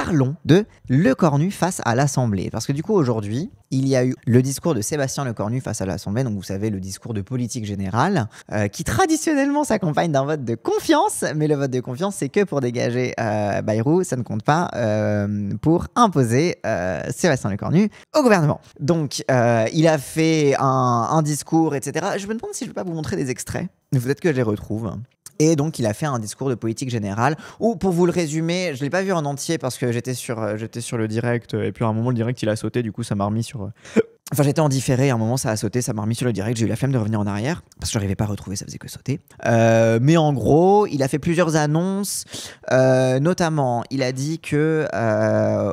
parlons de Lecornu face à l'Assemblée. Parce que du coup, aujourd'hui, il y a eu le discours de Sébastien Lecornu face à l'Assemblée, donc vous savez, le discours de politique générale, qui traditionnellement s'accompagne d'un vote de confiance, mais le vote de confiance, c'est que pour dégager Bayrou, ça ne compte pas pour imposer Sébastien Lecornu au gouvernement. Donc, il a fait un discours, etc. Je me demande si je ne peux pas vous montrer des extraits, peut-être que je les retrouve. Et donc, il a fait un discours de politique générale où, pour vous le résumer, je ne l'ai pas vu en entier parce que j'étais sur le direct et puis à un moment, le direct, il a sauté. Du coup, ça m'a remis sur... Enfin, j'étais en différé, à un moment ça a sauté, ça m'a remis sur le direct, j'ai eu la flemme de revenir en arrière, parce que je n'arrivais pas à retrouver, ça faisait que sauter. Mais en gros, il a fait plusieurs annonces, notamment, il a dit que,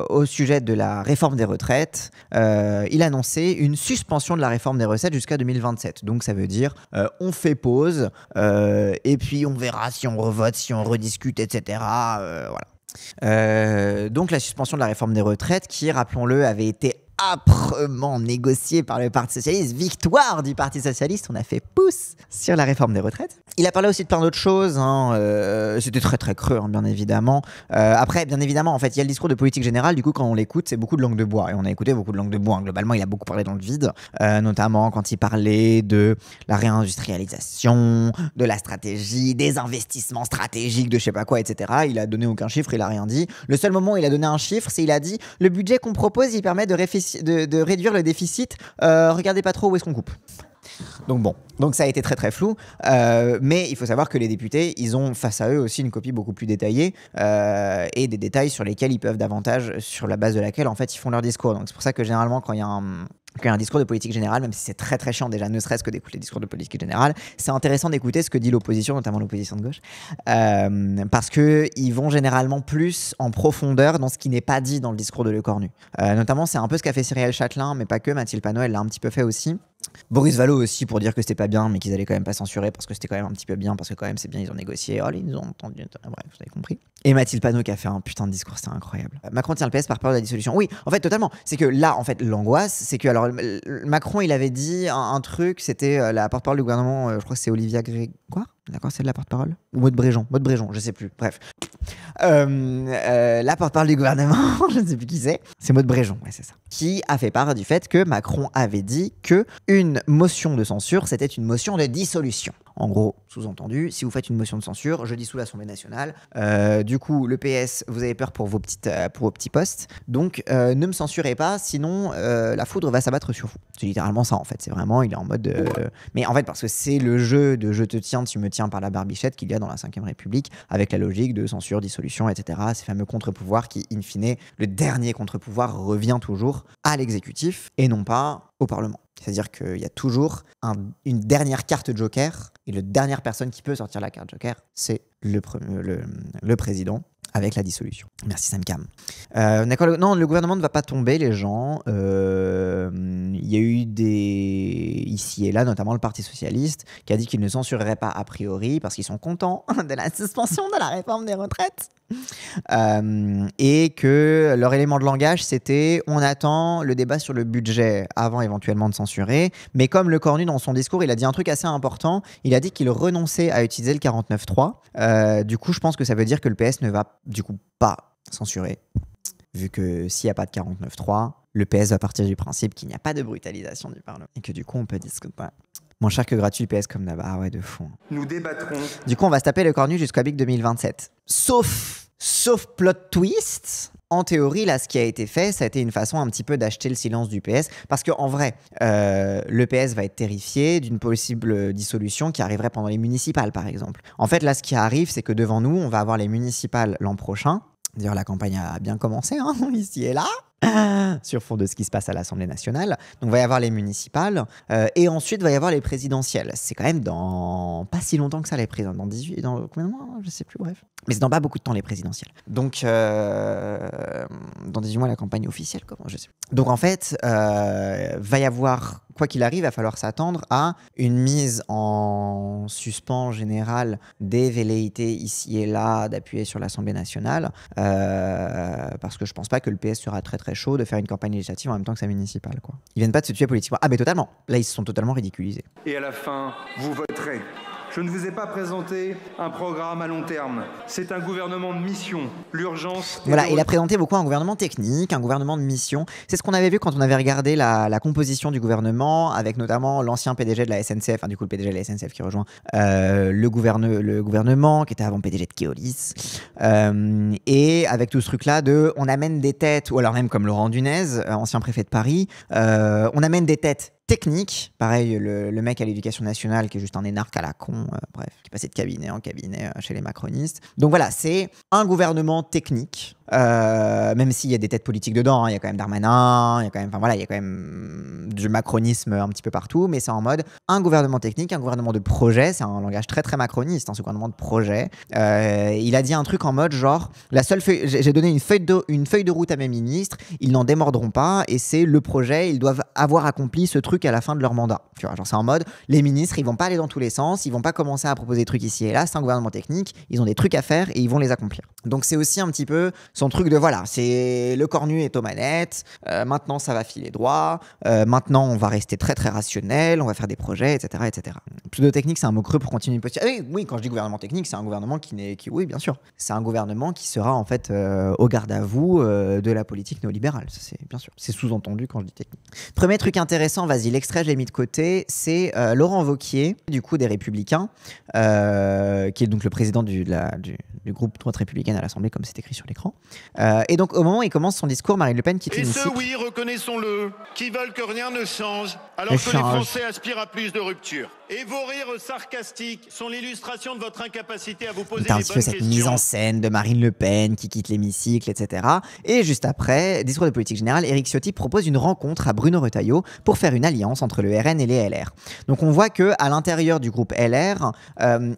au sujet de la réforme des retraites, il a annoncé une suspension de la réforme des recettes jusqu'à 2027. Donc ça veut dire, on fait pause, et puis on verra si on revote, si on rediscute, etc. Voilà. Donc la suspension de la réforme des retraites, qui, rappelons-le, avait été âprement négocié par le Parti Socialiste, victoire du Parti Socialiste, on a fait pouce sur la réforme des retraites. Il a parlé aussi de plein d'autres choses, c'était très très creux, bien évidemment. Après, bien évidemment, en fait, il y a le discours de politique générale, du coup, quand on l'écoute, c'est beaucoup de langue de bois, et on a écouté beaucoup de langue de bois. Globalement, il a beaucoup parlé dans le vide, notamment quand il parlait de la réindustrialisation, de la stratégie, des investissements stratégiques, de je sais pas quoi, etc. Il a donné aucun chiffre, il a rien dit. Le seul moment où il a donné un chiffre, c'est il a dit « Le budget qu'on propose, il permet de réduire le déficit, regardez pas trop où est-ce qu'on coupe ». Donc bon, donc ça a été très très flou, mais il faut savoir que les députés, ils ont face à eux aussi une copie beaucoup plus détaillée et des détails sur lesquels ils peuvent davantage, sur la base de laquelle en fait ils font leur discours. Donc c'est pour ça que généralement quand il y a un discours de politique générale, même si c'est très très chiant déjà, ne serait-ce que d'écouter les discours de politique générale, c'est intéressant d'écouter ce que dit l'opposition, notamment l'opposition de gauche, parce qu'ils vont généralement plus en profondeur dans ce qui n'est pas dit dans le discours de Lecornu. Notamment, c'est un peu ce qu'a fait Cyrielle Châtelain, mais pas que, Mathilde Panot, elle l'a un petit peu fait aussi. Boris Vallaud aussi, pour dire que c'était pas bien, mais qu'ils allaient quand même pas censurer parce que c'était quand même un petit peu bien, parce que quand même c'est bien, ils ont négocié, oh, ils nous ont entendu, bref, vous avez compris. Et Mathilde Panot qui a fait un putain de discours, c'était incroyable. Macron tient le PS par peur de la dissolution. Oui, en fait, totalement. C'est que là, en fait, l'angoisse, c'est que, alors, Macron, il avait dit un truc, c'était la porte-parole du gouvernement, je crois que c'est Olivia Grégoire. D'accord, c'est de la porte-parole ou Maud Bréjon, je sais plus, bref. La porte-parole du gouvernement, je ne sais plus qui c'est Maud Bréjon, ouais, c'est ça. Qui a fait part du fait que Macron avait dit que une motion de censure, c'était une motion de dissolution. En gros, sous-entendu, si vous faites une motion de censure, je dissout l'Assemblée nationale. Du coup, le PS, vous avez peur pour vos petits postes. Donc, ne me censurez pas, sinon la foudre va s'abattre sur vous. C'est littéralement ça, en fait. C'est vraiment, il est en mode... Mais en fait, parce que c'est le jeu de je te tiens, tu me tiens par la barbichette qu'il y a dans la Ve République, avec la logique de censure, dissolution, etc. Ces fameux contre-pouvoirs qui, in fine, le dernier contre-pouvoir revient toujours à l'exécutif et non pas au Parlement. C'est-à-dire qu'il y a toujours une dernière carte joker, et la dernière personne qui peut sortir la carte joker, c'est le président, avec la dissolution. Merci Sam Cam. D'accord, non, le gouvernement ne va pas tomber, les gens. Il y a eu ici et là, notamment le Parti Socialiste, qui a dit qu'il ne censurerait pas a priori, parce qu'ils sont contents de la suspension de la réforme des retraites. Et que leur élément de langage, c'était on attend le débat sur le budget avant éventuellement de censurer. Mais comme Lecornu, dans son discours, il a dit un truc assez important. Il a dit qu'il renonçait à utiliser le 49.3. Du coup, je pense que ça veut dire que le PS ne va du coup pas censurer. Vu que s'il n'y a pas de 49.3, le PS va partir du principe qu'il n'y a pas de brutalisation du Parlement. Et que du coup, on peut discuter. Moins cher que gratuit, le PS comme d'hab. Ah ouais, de fou. Nous débattrons. Du coup, on va se taper Lecornu jusqu'à BIC 2027. Sauf plot twist, en théorie, là, ce qui a été fait, ça a été une façon un petit peu d'acheter le silence du PS. Parce qu'en vrai, le PS va être terrifié d'une possible dissolution qui arriverait pendant les municipales, par exemple. En fait, là, ce qui arrive, c'est que devant nous, on va avoir les municipales l'an prochain. D'ailleurs, la campagne a bien commencé, ici et là. Sur fond de ce qui se passe à l'Assemblée nationale. Donc, il va y avoir les municipales et ensuite, il va y avoir les présidentielles. C'est quand même dans pas si longtemps que ça, les présidentielles. Dans 18, dans combien de mois? Je sais plus, bref. Mais c'est dans pas beaucoup de temps, les présidentielles. Donc, dans 18 mois, la campagne officielle, comment? Je sais plus. Donc, en fait, va y avoir, quoi qu'il arrive, il va falloir s'attendre à une mise en suspens générale des velléités ici et là d'appuyer sur l'Assemblée nationale parce que je pense pas que le PS sera très très chaud de faire une campagne législative en même temps que sa municipale, quoi. Ils viennent pas de se tuer politiquement. Ah mais totalement. Là ils se sont totalement ridiculisés. Et à la fin, vous voterez Je ne vous ai pas présenté un programme à long terme. C'est un gouvernement de mission. L'urgence... Voilà, il a présenté beaucoup un gouvernement technique, un gouvernement de mission. C'est ce qu'on avait vu quand on avait regardé la composition du gouvernement, avec notamment l'ancien PDG de la SNCF, enfin du coup le PDG de la SNCF qui rejoint le gouvernement, qui était avant PDG de Keolis. Et avec tout ce truc-là on amène des têtes, ou alors même comme Laurent Dunez, ancien préfet de Paris, on amène des têtes technique, pareil, le mec à l'éducation nationale qui est juste un énarque à la con, bref, qui passait de cabinet en cabinet chez les macronistes. Donc voilà, c'est un gouvernement technique, même s'il y a des têtes politiques dedans, hein, il y a quand même Darmanin, il y a quand même, enfin voilà, il y a quand même du macronisme un petit peu partout, mais c'est en mode un gouvernement technique, un gouvernement de projet, c'est un langage très très macroniste, hein, ce gouvernement de projet. Il a dit un truc en mode genre, j'ai donné une feuille de route à mes ministres, ils n'en démordront pas, et c'est le projet, ils doivent avoir accompli ce truc à la fin de leur mandat. Tu vois, genre c'est en mode, les ministres, ils vont pas aller dans tous les sens, ils vont pas commencer à proposer des trucs ici et là, c'est un gouvernement technique, ils ont des trucs à faire et ils vont les accomplir. Donc c'est aussi un petit peu son truc de voilà, c'est le cornu est aux manettes, maintenant ça va filer droit, maintenant on va rester très très rationnel, on va faire des projets, etc. etc. Pseudo-technique, c'est un mot creux pour continuer une petite... Oui, quand je dis gouvernement technique, c'est un gouvernement oui, bien sûr, c'est un gouvernement qui sera en fait au garde à vous de la politique néolibérale, ça, c'est bien sûr, c'est sous-entendu quand je dis technique. Premier truc intéressant, vas-y, l'extrait je l'ai mis de côté, c'est Laurent Wauquiez, du coup des Républicains, qui est donc le président du groupe droite républicaine à l'Assemblée, comme c'est écrit sur l'écran. Et donc au moment où il commence son discours, Marine Le Pen quitte l'hémicycle. Et ceux, oui, reconnaissons-le, qui veulent que rien ne change, alors que les Français aspirent à plus de rupture. Et vos rires sarcastiques sont l'illustration de votre incapacité à vous poser les bonnes questions. Cette mise en scène de Marine Le Pen qui quitte l'hémicycle, etc. Et juste après, discours de politique générale, Éric Ciotti propose une rencontre à Bruno Retailleau pour faire une alliance entre le RN et les LR. Donc on voit que à l'intérieur du groupe LR,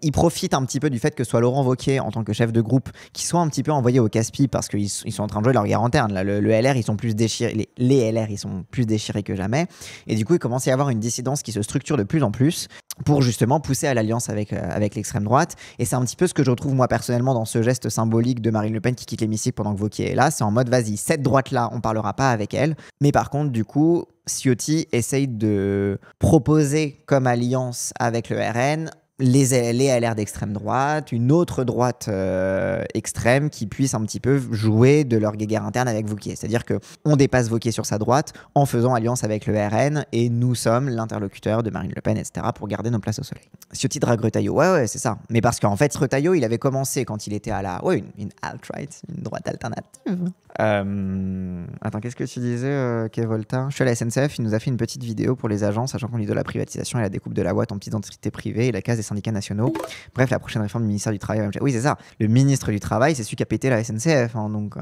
ils profitent un petit peu du fait que ce soit Laurent Wauquiez en tant que chef de groupe qui soit un petit peu envoyé au casse-pied parce qu'ils sont en train de jouer leur guerre interne. Là, le LR, ils sont plus déchirés, les LR, ils sont plus déchirés que jamais. Et du coup, il commence à y avoir une dissidence qui se structure de plus en plus pour justement pousser à l'alliance avec l'extrême droite. Et c'est un petit peu ce que je retrouve moi personnellement dans ce geste symbolique de Marine Le Pen qui quitte l'hémicycle pendant que Wauquiez est là. C'est en mode, vas-y, cette droite-là, on parlera pas avec elle. Mais par contre, du coup, Ciotti essaye de proposer comme alliance avec le RN les LR d'extrême droite, une autre droite extrême qui puisse un petit peu jouer de leur guéguerre interne avec Wauquiez. C'est-à-dire qu'on dépasse Wauquiez sur sa droite en faisant alliance avec le RN et nous sommes l'interlocuteur de Marine Le Pen, etc. pour garder nos places au soleil. Ciotti drague Retailleau, ouais, c'est ça. Mais parce qu'en fait, Retailleau, il avait commencé quand il était à la... Ouais, une alt-right, une droite alternative. Attends, qu'est-ce que tu disais, Kevolta? Je suis à la SNCF, il nous a fait une petite vidéo pour les agents, sachant qu'on lui donne la privatisation et la découpe de la boîte en petites entités privées et la case des syndicats nationaux. Bref, la prochaine réforme du ministère du Travail. Oui, c'est ça. Le ministre du Travail, c'est celui qui a pété la SNCF. Hein, donc,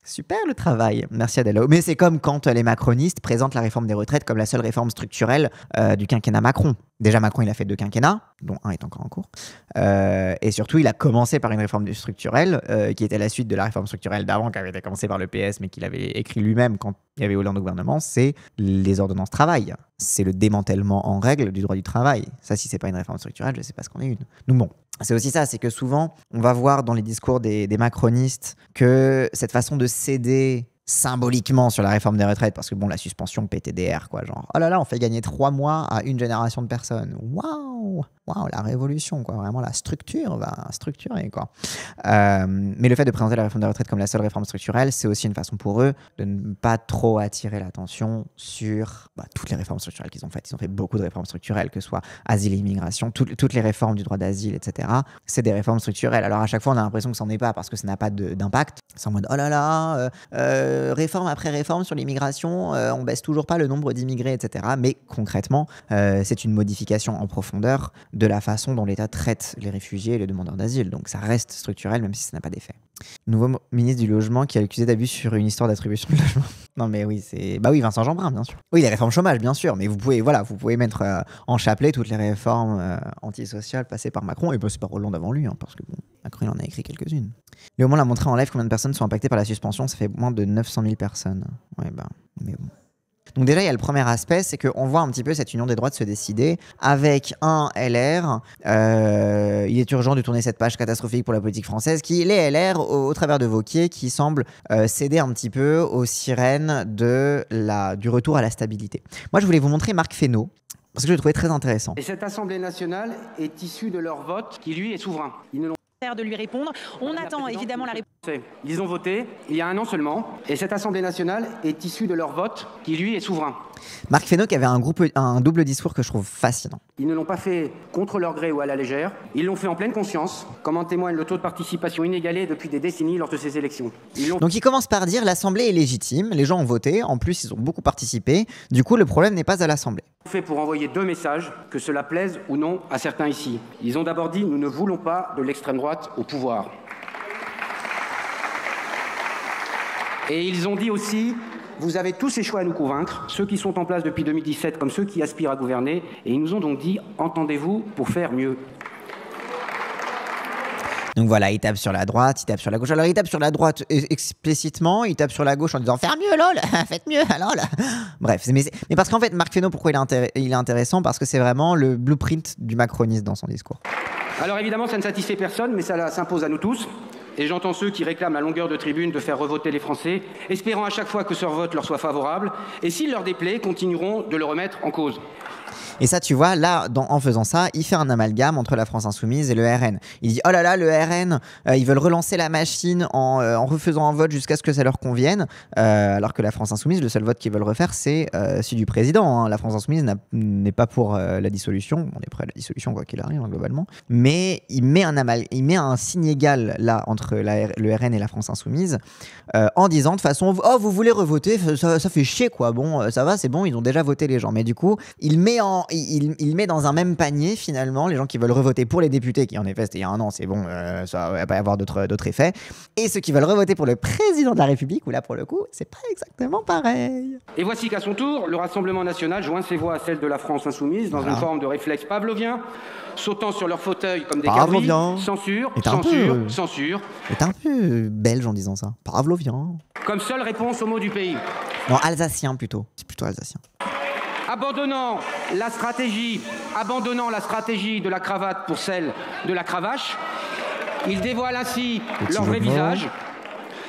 super le travail. Merci Adèle. Mais c'est comme quand les macronistes présentent la réforme des retraites comme la seule réforme structurelle du quinquennat Macron. Déjà, Macron, il a fait 2 quinquennats, dont un est encore en cours. Et surtout, il a commencé par une réforme structurelle qui était la suite de la réforme structurelle d'avant, qui avait été commencée par le PS, mais qu'il avait écrit lui-même quand il y avait Hollande au gouvernement. C'est les ordonnances travail. C'est le démantèlement en règle du droit du travail. Ça, si c'est pas une réforme structurelle, je sais pas ce qu'on est une. Donc bon. C'est aussi ça, c'est que souvent, on va voir dans les discours des macronistes que cette façon de céder symboliquement sur la réforme des retraites, parce que bon, la suspension PTDR, quoi, genre, oh là là, on fait gagner 3 mois à une génération de personnes. Waouh, la révolution, quoi, vraiment la structure va structurer, quoi. Mais le fait de présenter la réforme des retraites comme la seule réforme structurelle, c'est aussi une façon pour eux de ne pas trop attirer l'attention sur toutes les réformes structurelles qu'ils ont faites. Ils ont fait beaucoup de réformes structurelles, que ce soit asile et immigration, toutes les réformes du droit d'asile, etc. C'est des réformes structurelles. Alors à chaque fois, on a l'impression que ça n'en est pas parce que ça n'a pas d'impact. C'est en mode, oh là là, réforme après réforme sur l'immigration, on baisse toujours pas le nombre d'immigrés, etc. Mais concrètement, c'est une modification en profondeur de la façon dont l'État traite les réfugiés et les demandeurs d'asile. Donc ça reste structurel, même si ça n'a pas d'effet. Nouveau ministre du Logement qui est accusé d'abus sur une histoire d'attribution de logement. Non mais oui, c'est... Bah oui, Vincent Jeanbrun, bien sûr. Oui, les réformes chômage, bien sûr. Mais vous pouvez mettre en chapelet toutes les réformes antisociales passées par Macron et passées par Hollande avant lui, hein, parce que bon, Macron, il en a écrit quelques-unes. Léo Monde l'a montré en live combien de personnes sont impactées par la suspension. Ça fait moins de 900 000 personnes. Ouais, mais bon. Donc déjà, il y a le premier aspect, c'est qu'on voit un petit peu cette union des droites se décider avec un LR. Il est urgent de tourner cette page catastrophique pour la politique française, les LR, au travers de Wauquiez, qui semblent céder un petit peu aux sirènes du retour à la stabilité. Moi, je voulais vous montrer Marc Fesneau. parce que je le trouvais très intéressant. Et cette Assemblée nationale est issue de leur vote qui, lui, est souverain. Ils ne l'ont de lui répondre. On attend évidemment la réponse. Ils ont voté il y a un an seulement, et cette Assemblée nationale est issue de leur vote qui, lui, est souverain. Marc Fesneau qui avait un double discours que je trouve fascinant. Ils ne l'ont pas fait contre leur gré ou à la légère, ils l'ont fait en pleine conscience, comme en témoigne le taux de participation inégalé depuis des décennies lors de ces élections. Donc il commence par dire l'Assemblée est légitime, les gens ont voté, en plus ils ont beaucoup participé, du coup le problème n'est pas à l'Assemblée. Fait pour envoyer 2 messages, que cela plaise ou non à certains ici. Ils ont d'abord dit « nous ne voulons pas de l'extrême droite au pouvoir ». Et ils ont dit aussi « vous avez tous ces choix à nous convaincre, ceux qui sont en place depuis 2017 comme ceux qui aspirent à gouverner ». Et ils nous ont donc dit « entendez-vous pour faire mieux ». Donc voilà, il tape sur la droite, il tape sur la gauche. Alors il tape sur la droite explicitement, il tape sur la gauche en disant faire mieux lol, faites mieux lol. Bref, mais parce qu'en fait Marc Fesneau, pourquoi il est intéressant? Parce que c'est vraiment le blueprint du macronisme dans son discours. Alors évidemment ça ne satisfait personne, mais ça s'impose à nous tous. Et j'entends ceux qui réclament à longueur de tribune de faire revoter les Français, espérant à chaque fois que ce vote leur soit favorable, et s'il leur déplaît, continueront de le remettre en cause. Et ça, tu vois, là, en faisant ça, il fait un amalgame entre la France Insoumise et le RN. Il dit, oh là là, le RN, ils veulent relancer la machine en refaisant un vote jusqu'à ce que ça leur convienne, alors que la France Insoumise, le seul vote qu'ils veulent refaire, c'est celui du président. Hein. La France Insoumise n'est pas pour la dissolution. On est prêt à la dissolution, quoi qu'il arrive, hein, globalement. Mais il met un signe égal, là, entre le RN et la France Insoumise, en disant, de façon, oh, vous voulez revoter, ça fait chier, quoi. Bon, ça va, c'est bon, ils ont déjà voté les gens. Mais du coup, il met dans un même panier, finalement, les gens qui veulent revoter pour les députés, qui en effet, c'était il y a un an, c'est bon, ça va pas y avoir d'autres effets, et ceux qui veulent revoter pour le président de la République, où là, pour le coup, c'est pas exactement pareil. Et voici qu'à son tour, le Rassemblement national joint ses voix à celles de la France Insoumise dans une forme de réflexe pavlovien, sautant sur leur fauteuil comme des gavrilles. Censure, censure, censure. T'es un peu belge en disant ça. Pavlovien. Comme seule réponse aux mots du pays. Non, alsacien plutôt. C'est plutôt alsacien. Abandonnant la stratégie de la cravate pour celle de la cravache, ils dévoilent ainsi leur vrai visage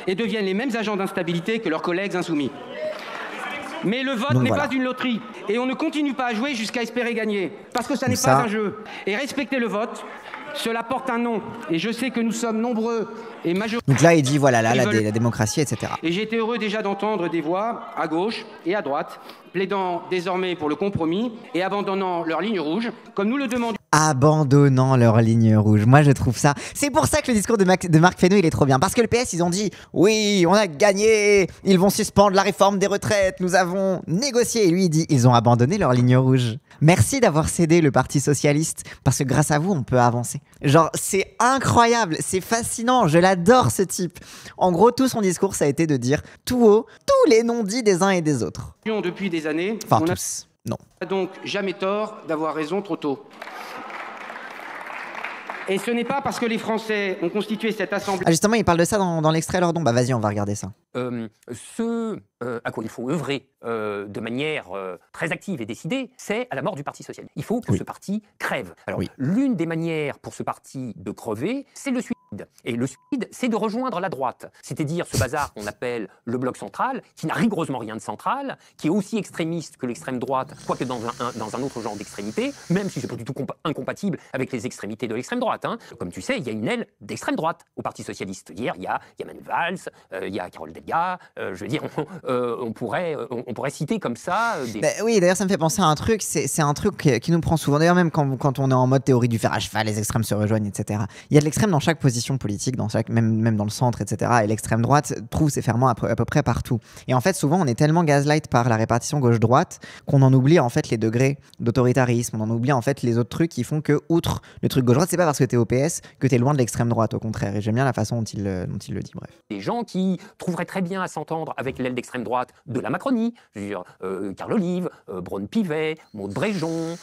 et deviennent les mêmes agents d'instabilité que leurs collègues insoumis. Mais le vote n'est pas une loterie et on ne continue pas à jouer jusqu'à espérer gagner parce que ça n'est pas un jeu. Et respecter le vote, cela porte un nom et je sais que nous sommes nombreux et majoritaires. Donc là il dit voilà, là la démocratie, etc. Et j'ai été heureux déjà d'entendre des voix à gauche et à droite plaidant désormais pour le compromis et abandonnant leur ligne rouge, comme nous le demandions. Abandonnant leur ligne rouge. Moi, je trouve ça... C'est pour ça que le discours de Marc Fesneau, il est trop bien. Parce que le PS, ils ont dit « Oui, on a gagné. Ils vont suspendre la réforme des retraites. Nous avons négocié. » Et lui, il dit « Ils ont abandonné leur ligne rouge. » Merci d'avoir cédé le Parti Socialiste. Parce que grâce à vous, on peut avancer. Genre, c'est incroyable. C'est fascinant. Je l'adore, ce type. En gros, tout son discours, ça a été de dire tout haut tous les non-dits des uns et des autres. Depuis des années, enfin, tous. Non. On n'a donc jamais tort d'avoir raison trop tôt. Et ce n'est pas parce que les Français ont constitué cette assemblée... Ah justement, il parle de ça dans l'extrait Lordon. Bah vas-y, on va regarder ça. Ce à quoi il faut œuvrer de manière très active et décidée, c'est à la mort du Parti socialiste. Il faut que ce parti crève. Alors, l'une des manières pour ce parti de crever, c'est le suicide. Et le suicide, c'est de rejoindre la droite. C'est-à-dire ce bazar qu'on appelle le bloc central, qui n'a rigoureusement rien de central, qui est aussi extrémiste que l'extrême droite, quoique dans un autre genre d'extrémité, même si c'est pas du tout incompatible avec les extrémités de l'extrême droite. Hein. Comme tu sais, il y a une aile d'extrême droite au Parti socialiste. Hier, il y a Manuel Valls, il y a Carole Delga, je veux dire, on pourrait citer comme ça... oui, d'ailleurs, ça me fait penser à un truc, c'est un truc qui nous prend souvent, d'ailleurs même quand on est en mode théorie du fer à cheval, les extrêmes se rejoignent, etc. Il y a de l'extrême dans chaque position politique, même dans le centre, etc. Et l'extrême droite trouve ses ferments à peu près partout. Et en fait, souvent, on est tellement gaslight par la répartition gauche-droite qu'on en oublie en fait les degrés d'autoritarisme, on en oublie en fait les autres trucs qui font que, outre le truc gauche-droite, c'est pas parce que t'es au PS que t'es loin de l'extrême droite, au contraire. Et j'aime bien la façon dont il le dit, bref. Des gens qui trouveraient très bien à s'entendre avec l'aile d'extrême droite de la Macronie, je veux dire, Carl Olive, Braun-Pivet, Maud Bréjon,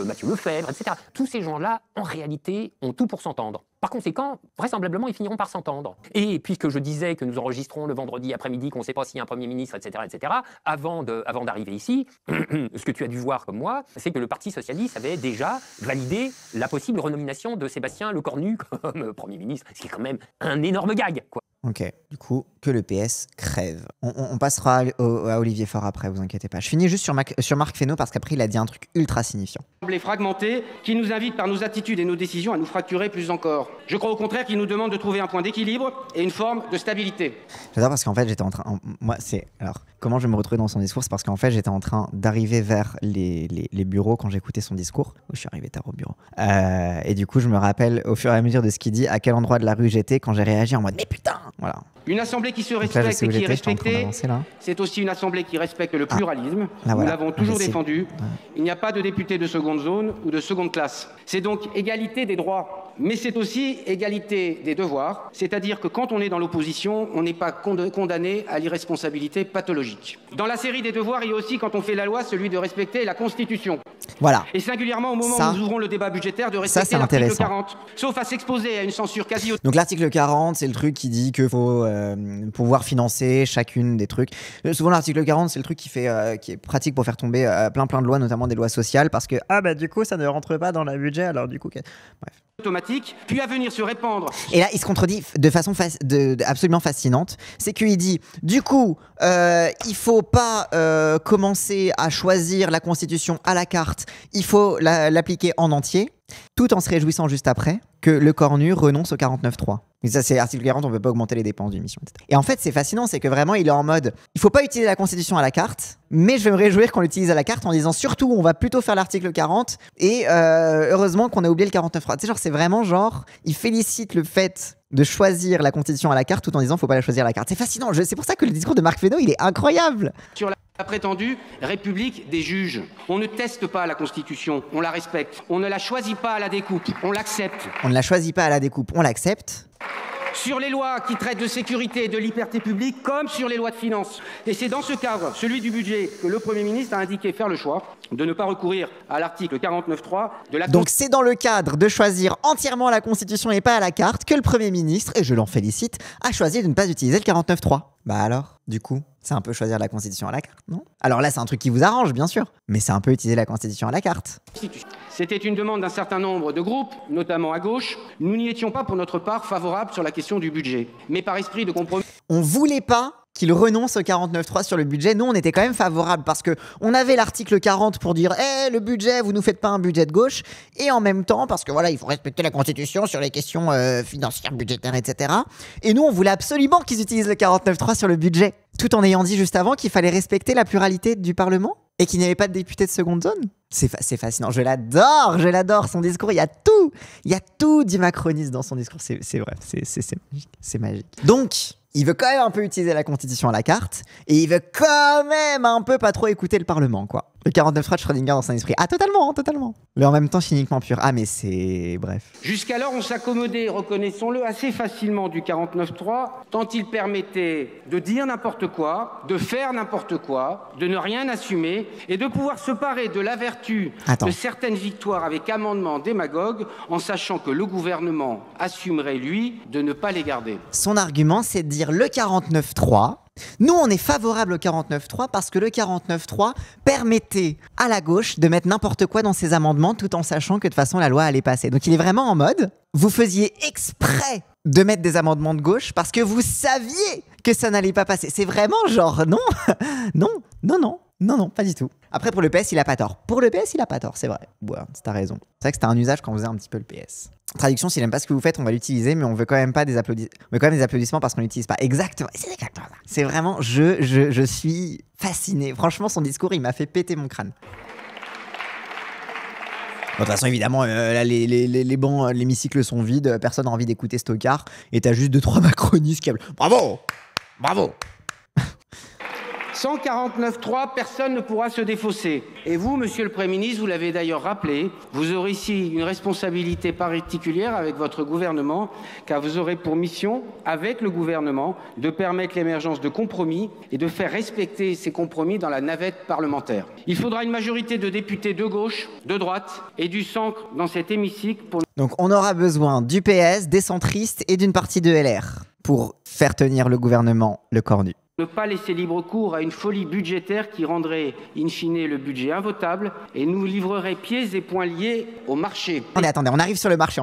Mathieu Lefebvre, etc. Tous ces gens-là, en réalité, ont tout pour s'entendre. Par conséquent, vraisemblablement, ils finiront par s'entendre. Et puisque je disais que nous enregistrons le vendredi après-midi, qu'on ne sait pas s'il y a un Premier ministre, etc., avant d'arriver ici, ce que tu as dû voir comme moi, c'est que le Parti socialiste avait déjà validé la possible renomination de Sébastien Lecornu comme Premier ministre, ce qui est quand même un énorme gag, quoi. Ok, du coup, que le PS crève. On passera à Olivier Faure après, vous inquiétez pas. Je finis juste sur Marc Fesneau parce qu'après il a dit un truc ultra signifiant. Fragmenté, qui nous invite par nos attitudes et nos décisions à nous fracturer plus encore. Je crois au contraire qu'il nous demande de trouver un point d'équilibre et une forme de stabilité. J'adore parce qu'en fait j'étais en train... Moi c'est... Alors, comment je vais me retrouver dans son discours? C'est parce qu'en fait j'étais en train d'arriver vers les bureaux quand j'écoutais son discours. Je suis arrivé tard au bureau. Et du coup je me rappelle au fur et à mesure de ce qu'il dit à quel endroit de la rue j'étais quand j'ai réagi en mode mais putain. Voilà. Une assemblée qui se respecte et qui est respectée, c'est aussi une assemblée qui respecte le pluralisme. Nous l'avons toujours défendu. Ouais. Il n'y a pas de députés de seconde zone ou de seconde classe. C'est donc égalité des droits, mais c'est aussi égalité des devoirs. C'est-à-dire que quand on est dans l'opposition, on n'est pas condamné à l'irresponsabilité pathologique. Dans la série des devoirs, il y a aussi, quand on fait la loi, celui de respecter la Constitution. Voilà. Et singulièrement au moment où nous ouvrons le débat budgétaire, de respecter l'article 40. Sauf à s'exposer à une censure quasi... Donc l'article 40, c'est le truc qui dit qu'il faut pouvoir financer chacune des trucs. Souvent l'article 40, c'est le truc qui est pratique pour faire tomber plein de lois, notamment des lois sociales, parce que du coup ça ne rentre pas dans le budget, alors du coup... Bref. Automatique, puis à venir se répandre. Et là, il se contredit de façon absolument fascinante. C'est qu'il dit, du coup, il faut pas commencer à choisir la Constitution à la carte, il faut l'appliquer en entier, tout en se réjouissant juste après que le Cornu renonce au 49.3. Et ça, c'est article 40, on ne peut pas augmenter les dépenses d'une mission, etc. Et en fait, c'est fascinant, c'est que vraiment, il est en mode, il faut pas utiliser la Constitution à la carte, mais je vais me réjouir qu'on l'utilise à la carte en disant surtout, on va plutôt faire l'article 40, et heureusement qu'on a oublié le 49.3. Tu sais, genre, c'est vraiment genre, il félicite le fait de choisir la Constitution à la carte tout en disant, faut pas la choisir à la carte. C'est fascinant, c'est pour ça que le discours de Marc Fesneau, il est incroyable. Sur la prétendue République des juges. On ne teste pas la Constitution, on la respecte. On ne la choisit pas à la découpe, on l'accepte. On ne la choisit pas à la découpe, on l'accepte. Sur les lois qui traitent de sécurité et de liberté publique, comme sur les lois de finances. Et c'est dans ce cadre, celui du budget, que le Premier ministre a indiqué faire le choix de ne pas recourir à l'article 49.3 de la... Donc c'est dans le cadre de choisir entièrement la Constitution et pas à la carte que le Premier ministre, et je l'en félicite, a choisi de ne pas utiliser le 49.3. Bah alors, du coup, c'est un peu choisir la Constitution à la carte, non? Alors là, c'est un truc qui vous arrange, bien sûr, mais c'est un peu utiliser la Constitution à la carte. C'était une demande d'un certain nombre de groupes, notamment à gauche. Nous n'y étions pas pour notre part favorables sur la question du budget, mais par esprit de compromis... On voulait pas qu'il renonce au 49.3 sur le budget. Nous, on était quand même favorables parce que on avait l'article 40 pour dire le budget, vous nous faites pas un budget de gauche. Et en même temps, parce que voilà, il faut respecter la Constitution sur les questions financières, budgétaires, etc. Et nous, on voulait absolument qu'ils utilisent le 49.3 sur le budget. Tout en ayant dit juste avant qu'il fallait respecter la pluralité du Parlement et qu'il n'y avait pas de députés de seconde zone. C'est fascinant. Je l'adore. Son discours, il y a tout dit macroniste dans son discours. C'est vrai, c'est magique. Donc... il veut quand même un peu utiliser la Constitution à la carte, et il veut quand même un peu pas trop écouter le Parlement, quoi. Le 49.3 de Schrödinger dans son esprit. Ah, totalement. Mais en même temps, cyniquement pur. Ah, mais c'est... Bref. Jusqu'alors, on s'accommodait, reconnaissons-le, assez facilement du 49.3, tant il permettait de dire n'importe quoi, de faire n'importe quoi, de ne rien assumer, et de pouvoir se parer de la vertu de certaines victoires avec amendements démagogues, en sachant que le gouvernement assumerait, lui, de ne pas les garder. Son argument, c'est de dire le 49.3... Nous, on est favorable au 49.3 parce que le 49.3 permettait à la gauche de mettre n'importe quoi dans ses amendements tout en sachant que de toute façon la loi allait passer. Donc il est vraiment en mode, vous faisiez exprès de mettre des amendements de gauche parce que vous saviez que ça n'allait pas passer. C'est vraiment genre non, pas du tout. Après, pour le PS, il a pas tort. C'est vrai. Ouais, t'as raison. C'est vrai que c'était un usage quand on faisait un petit peu le PS. Traduction, s'il n'aime pas ce que vous faites, on va l'utiliser, mais on veut quand même pas des applaudissements parce qu'on l'utilise pas. Exactement. C'est exactement ça. C'est vraiment, je suis fasciné. Franchement, son discours, il m'a fait péter mon crâne. De toute façon, évidemment, là, les bancs, l'hémicycle sont vides, personne n'a envie d'écouter Stockard, et t'as juste 2-3 macronistes qui appellent. Bravo. 149.3, personne ne pourra se défausser. Et vous, monsieur le Premier ministre, vous l'avez d'ailleurs rappelé, vous aurez ici une responsabilité particulière avec votre gouvernement, car vous aurez pour mission, avec le gouvernement, de permettre l'émergence de compromis et de faire respecter ces compromis dans la navette parlementaire. Il faudra une majorité de députés de gauche, de droite et du centre dans cet hémicycle pour... Donc on aura besoin du PS, des centristes et d'une partie de LR pour faire tenir le gouvernement le cornu. Ne pas laisser libre cours à une folie budgétaire qui rendrait, in fine, le budget invotable et nous livrerait pieds et poings liés au marché. Attendez, on arrive sur le marché,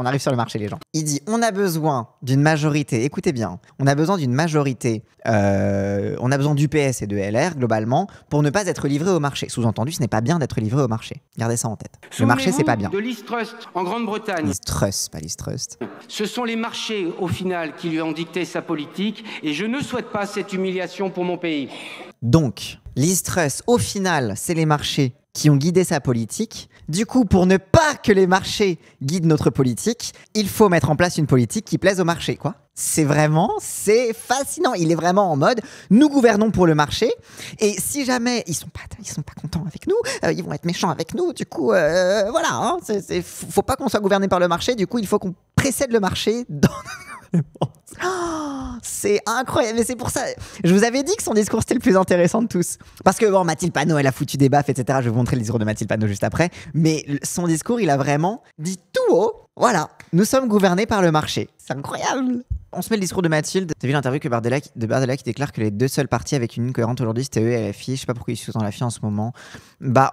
les gens. Il dit, on a besoin d'une majorité, écoutez bien, on a besoin d'une majorité, on a besoin du PS et de LR, globalement, pour ne pas être livré au marché. Sous-entendu, ce n'est pas bien d'être livré au marché. Gardez ça en tête. Le marché, c'est pas bien. De Liz Truss en Grande-Bretagne. Liz Truss, pas Liz Trust. Ce sont les marchés, au final, qui lui ont dicté sa politique et je ne souhaite pas cette humiliation pour mon pays. Donc, Liz Truss, au final, c'est les marchés qui ont guidé sa politique. Du coup, pour ne pas que les marchés guident notre politique, il faut mettre en place une politique qui plaise au marché, quoi. C'est fascinant. Il est vraiment en mode, nous gouvernons pour le marché, et si jamais ils sont pas contents avec nous, ils vont être méchants avec nous. Du coup, voilà, hein, faut pas qu'on soit gouverné par le marché. Du coup, il faut qu'on précède le marché dans c'est incroyable, mais c'est pour ça. Je vous avais dit que son discours c'était le plus intéressant de tous. Parce que bon, Mathilde Panot, elle a foutu des baffes, etc. Je vais vous montrer le discours de Mathilde Panot juste après. Mais son discours, il a vraiment dit tout haut. Voilà, nous sommes gouvernés par le marché. C'est incroyable. On se met le discours de Mathilde. T'as vu l'interview de Bardella qui déclare que les deux seuls partis avec une ligne cohérente aujourd'hui, c'était eux et LFI. Je sais pas pourquoi ils sont dans la FI en ce moment.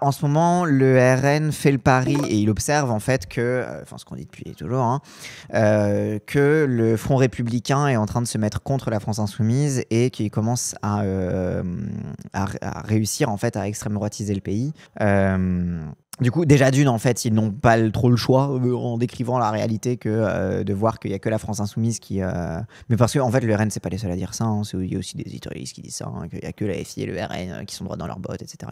En ce moment, le RN fait le pari et il observe en fait que, ce qu'on dit depuis toujours, hein, que le Front républicain est en train de se mettre contre la France insoumise et qu'il commence à réussir en fait à extrême droitiser le pays. Du coup, déjà d'une, en fait, ils n'ont pas trop le choix en décrivant la réalité que de voir qu'il n'y a que la France insoumise qui... Mais parce qu'en fait, le RN, c'est pas les seuls à dire ça. Hein. Il y a aussi des éditorialistes qui disent ça, hein, qu'il n'y a que la FI et le RN qui sont droits dans leurs bottes, etc.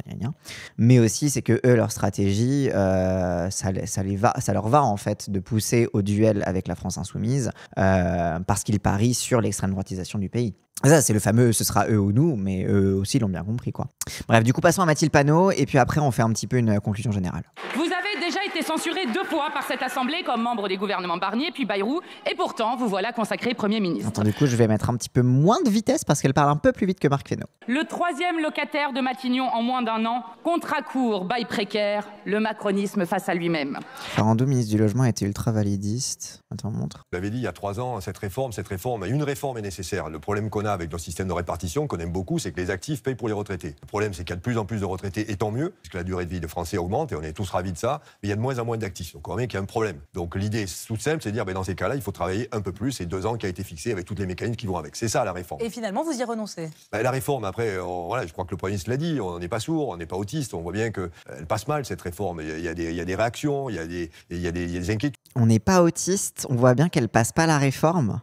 Mais aussi, c'est que eux, leur stratégie, ça leur va, en fait, de pousser au duel avec la France insoumise parce qu'ils parient sur l'extrême droitisation du pays. Ça, c'est le fameux « ce sera eux ou nous », mais eux aussi l'ont bien compris, quoi. Bref, du coup, passons à Mathilde Panot, et puis après, on fait un petit peu une conclusion générale. Vous avez déjà été censuré 2 fois par cette Assemblée comme membre des gouvernements Barnier puis Bayrou, et pourtant, vous voilà consacré Premier ministre. Attends, du coup, je vais mettre un petit peu moins de vitesse, parce qu'elle parle un peu plus vite que Marc Fesneau. Le 3e locataire de Matignon en moins d'1 an, contrat court, bail précaire, le macronisme face à lui-même. Farandou, ministre du Logement, était ultra validiste. Attends, montre. Vous l'avez dit il y a 3 ans, une réforme est nécessaire. Le problème qu'on a avec notre système de répartition, qu'on aime beaucoup, c'est que les actifs payent pour les retraités. Le problème, c'est qu'il y a de plus en plus de retraités, et tant mieux, puisque la durée de vie des Français augmente, et on est tous ravis de ça, mais il y a de moins en moins d'actifs. Donc on voit bien qu'il y a un problème. Donc l'idée toute simple, c'est de dire, dans ces cas-là, il faut travailler un peu plus, et 2 ans qui a été fixé avec tous les mécanismes qui vont avec. C'est ça la réforme. Et finalement, vous y renoncez? La réforme, après, voilà, je crois que le Premier ministre l'a dit, on n'est pas sourd, on n'est pas autiste, on voit bien qu'elle passe mal, cette réforme. Il y a des réactions, il y a des inquiétudes. On n'est pas autiste, on voit bien qu'elle passe pas la réforme.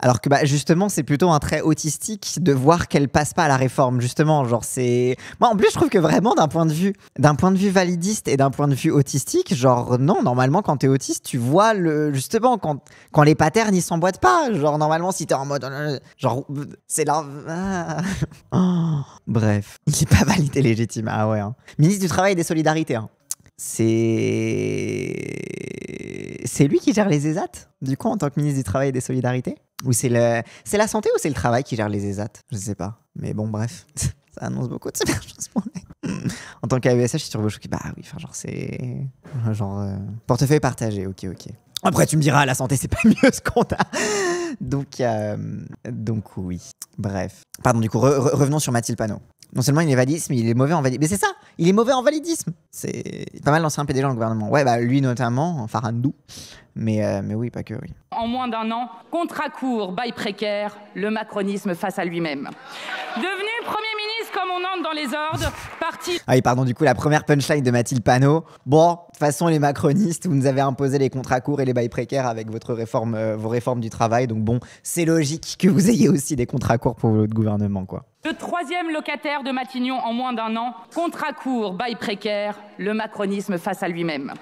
Alors que justement, c'est plutôt un trait autistique de voir qu'elle passe pas à la réforme. Justement, genre c'est... Moi, en plus, je trouve que vraiment, d'un point de vue validiste et d'un point de vue autistique, genre non, normalement, quand t'es autiste, tu vois justement quand les patterns ils s'emboîtent pas. Genre normalement, si t'es en mode, genre c'est là. Bref, il est pas validé légitime. Ah ouais. Hein. Ministre du Travail et des Solidarités. Hein. C'est lui qui gère les ESAT, du coup, en tant que ministre du Travail et des Solidarités? Ou c'est la santé ou c'est le travail qui gère les ESAT? Je sais pas. Mais bon, bref. Ça annonce beaucoup de super choses pour lui. En tant qu'AESH, je suis turbo-choqué. Bah oui, enfin, genre, c'est... Genre, portefeuille partagé, ok. Après, tu me diras, la santé, c'est pas mieux ce qu'on a. Donc oui. Bref. Pardon, du coup, revenons sur Mathilde Panot. Non seulement il est validisme, il est mauvais en validisme. Mais c'est ça, il est mauvais en validisme. C'est pas mal d'anciens PDG dans le gouvernement. Ouais, lui notamment, Farandou. Mais oui, pas que, oui. En moins d'1 an, contrat court, bail précaire, le macronisme face à lui-même. Devenu Premier ministre comme on entre dans les ordres, parti... Ah oui, pardon, du coup, la première punchline de Mathilde Panot. Bon, de toute façon, les macronistes, vous nous avez imposé les contrats courts et les bails précaires avec vos réformes du travail. Donc bon, c'est logique que vous ayez aussi des contrats courts pour votre gouvernement, quoi. Le 3e locataire de Matignon en moins d'1 an, contrat court, bail précaire, le macronisme face à lui-même.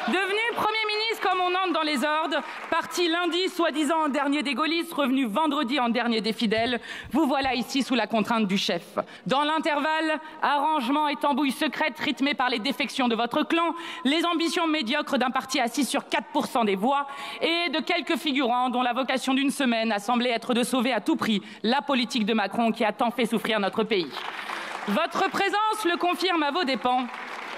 Devenu Premier ministre comme on entre dans les ordres, parti lundi soi-disant en dernier des gaullistes, revenu vendredi en dernier des fidèles, vous voilà ici sous la contrainte du chef. Dans l'intervalle, arrangements et tambouilles secrètes rythmées par les défections de votre clan, les ambitions médiocres d'un parti assis sur 4% des voix et de quelques figurants dont la vocation d'une semaine a semblé être de sauver à tout prix la politique de Macron qui a tant fait souffrir notre pays. Votre présence le confirme à vos dépens.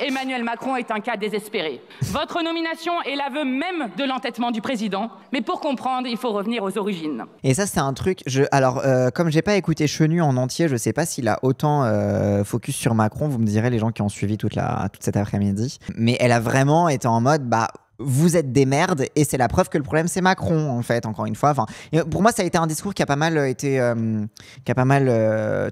Emmanuel Macron est un cas désespéré. Votre nomination est l'aveu même de l'entêtement du président. Mais pour comprendre, il faut revenir aux origines. Et ça, c'est un truc... comme j'ai pas écouté Chenu en entier, je sais pas s'il a autant focus sur Macron. Vous me direz, les gens qui ont suivi toute cet après-midi. Mais elle a vraiment été en mode... vous êtes des merdes et c'est la preuve que le problème c'est Macron en fait, encore une fois. Enfin, pour moi ça a été un discours qui a pas mal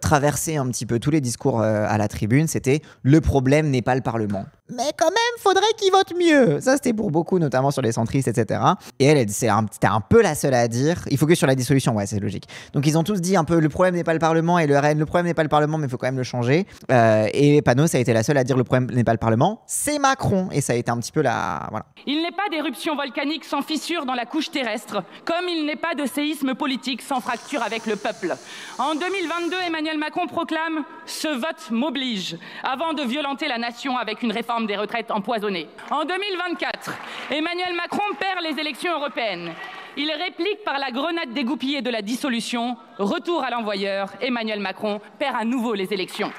traversé un petit peu tous les discours à la tribune. C'était le problème n'est pas le Parlement, mais quand même faudrait qu'il vote mieux. Ça c'était pour beaucoup, notamment sur les centristes, etc. Et elle c'était un peu la seule à dire il faut que sur la dissolution, ouais c'est logique. Donc ils ont tous dit un peu le problème n'est pas le Parlement, et le RN le problème n'est pas le Parlement mais il faut quand même le changer. Et Panot ça a été la seule à dire le problème n'est pas le Parlement, c'est Macron. Et ça a été un petit peu voilà. Il n'est pas d'éruption volcanique sans fissure dans la couche terrestre, comme il n'est pas de séisme politique sans fracture avec le peuple. En 2022, Emmanuel Macron proclame « Ce vote m'oblige » avant de violenter la nation avec une réforme des retraites empoisonnée. En 2024, Emmanuel Macron perd les élections européennes. Il réplique par la grenade dégoupillée de la dissolution. Retour à l'envoyeur, Emmanuel Macron perd à nouveau les élections.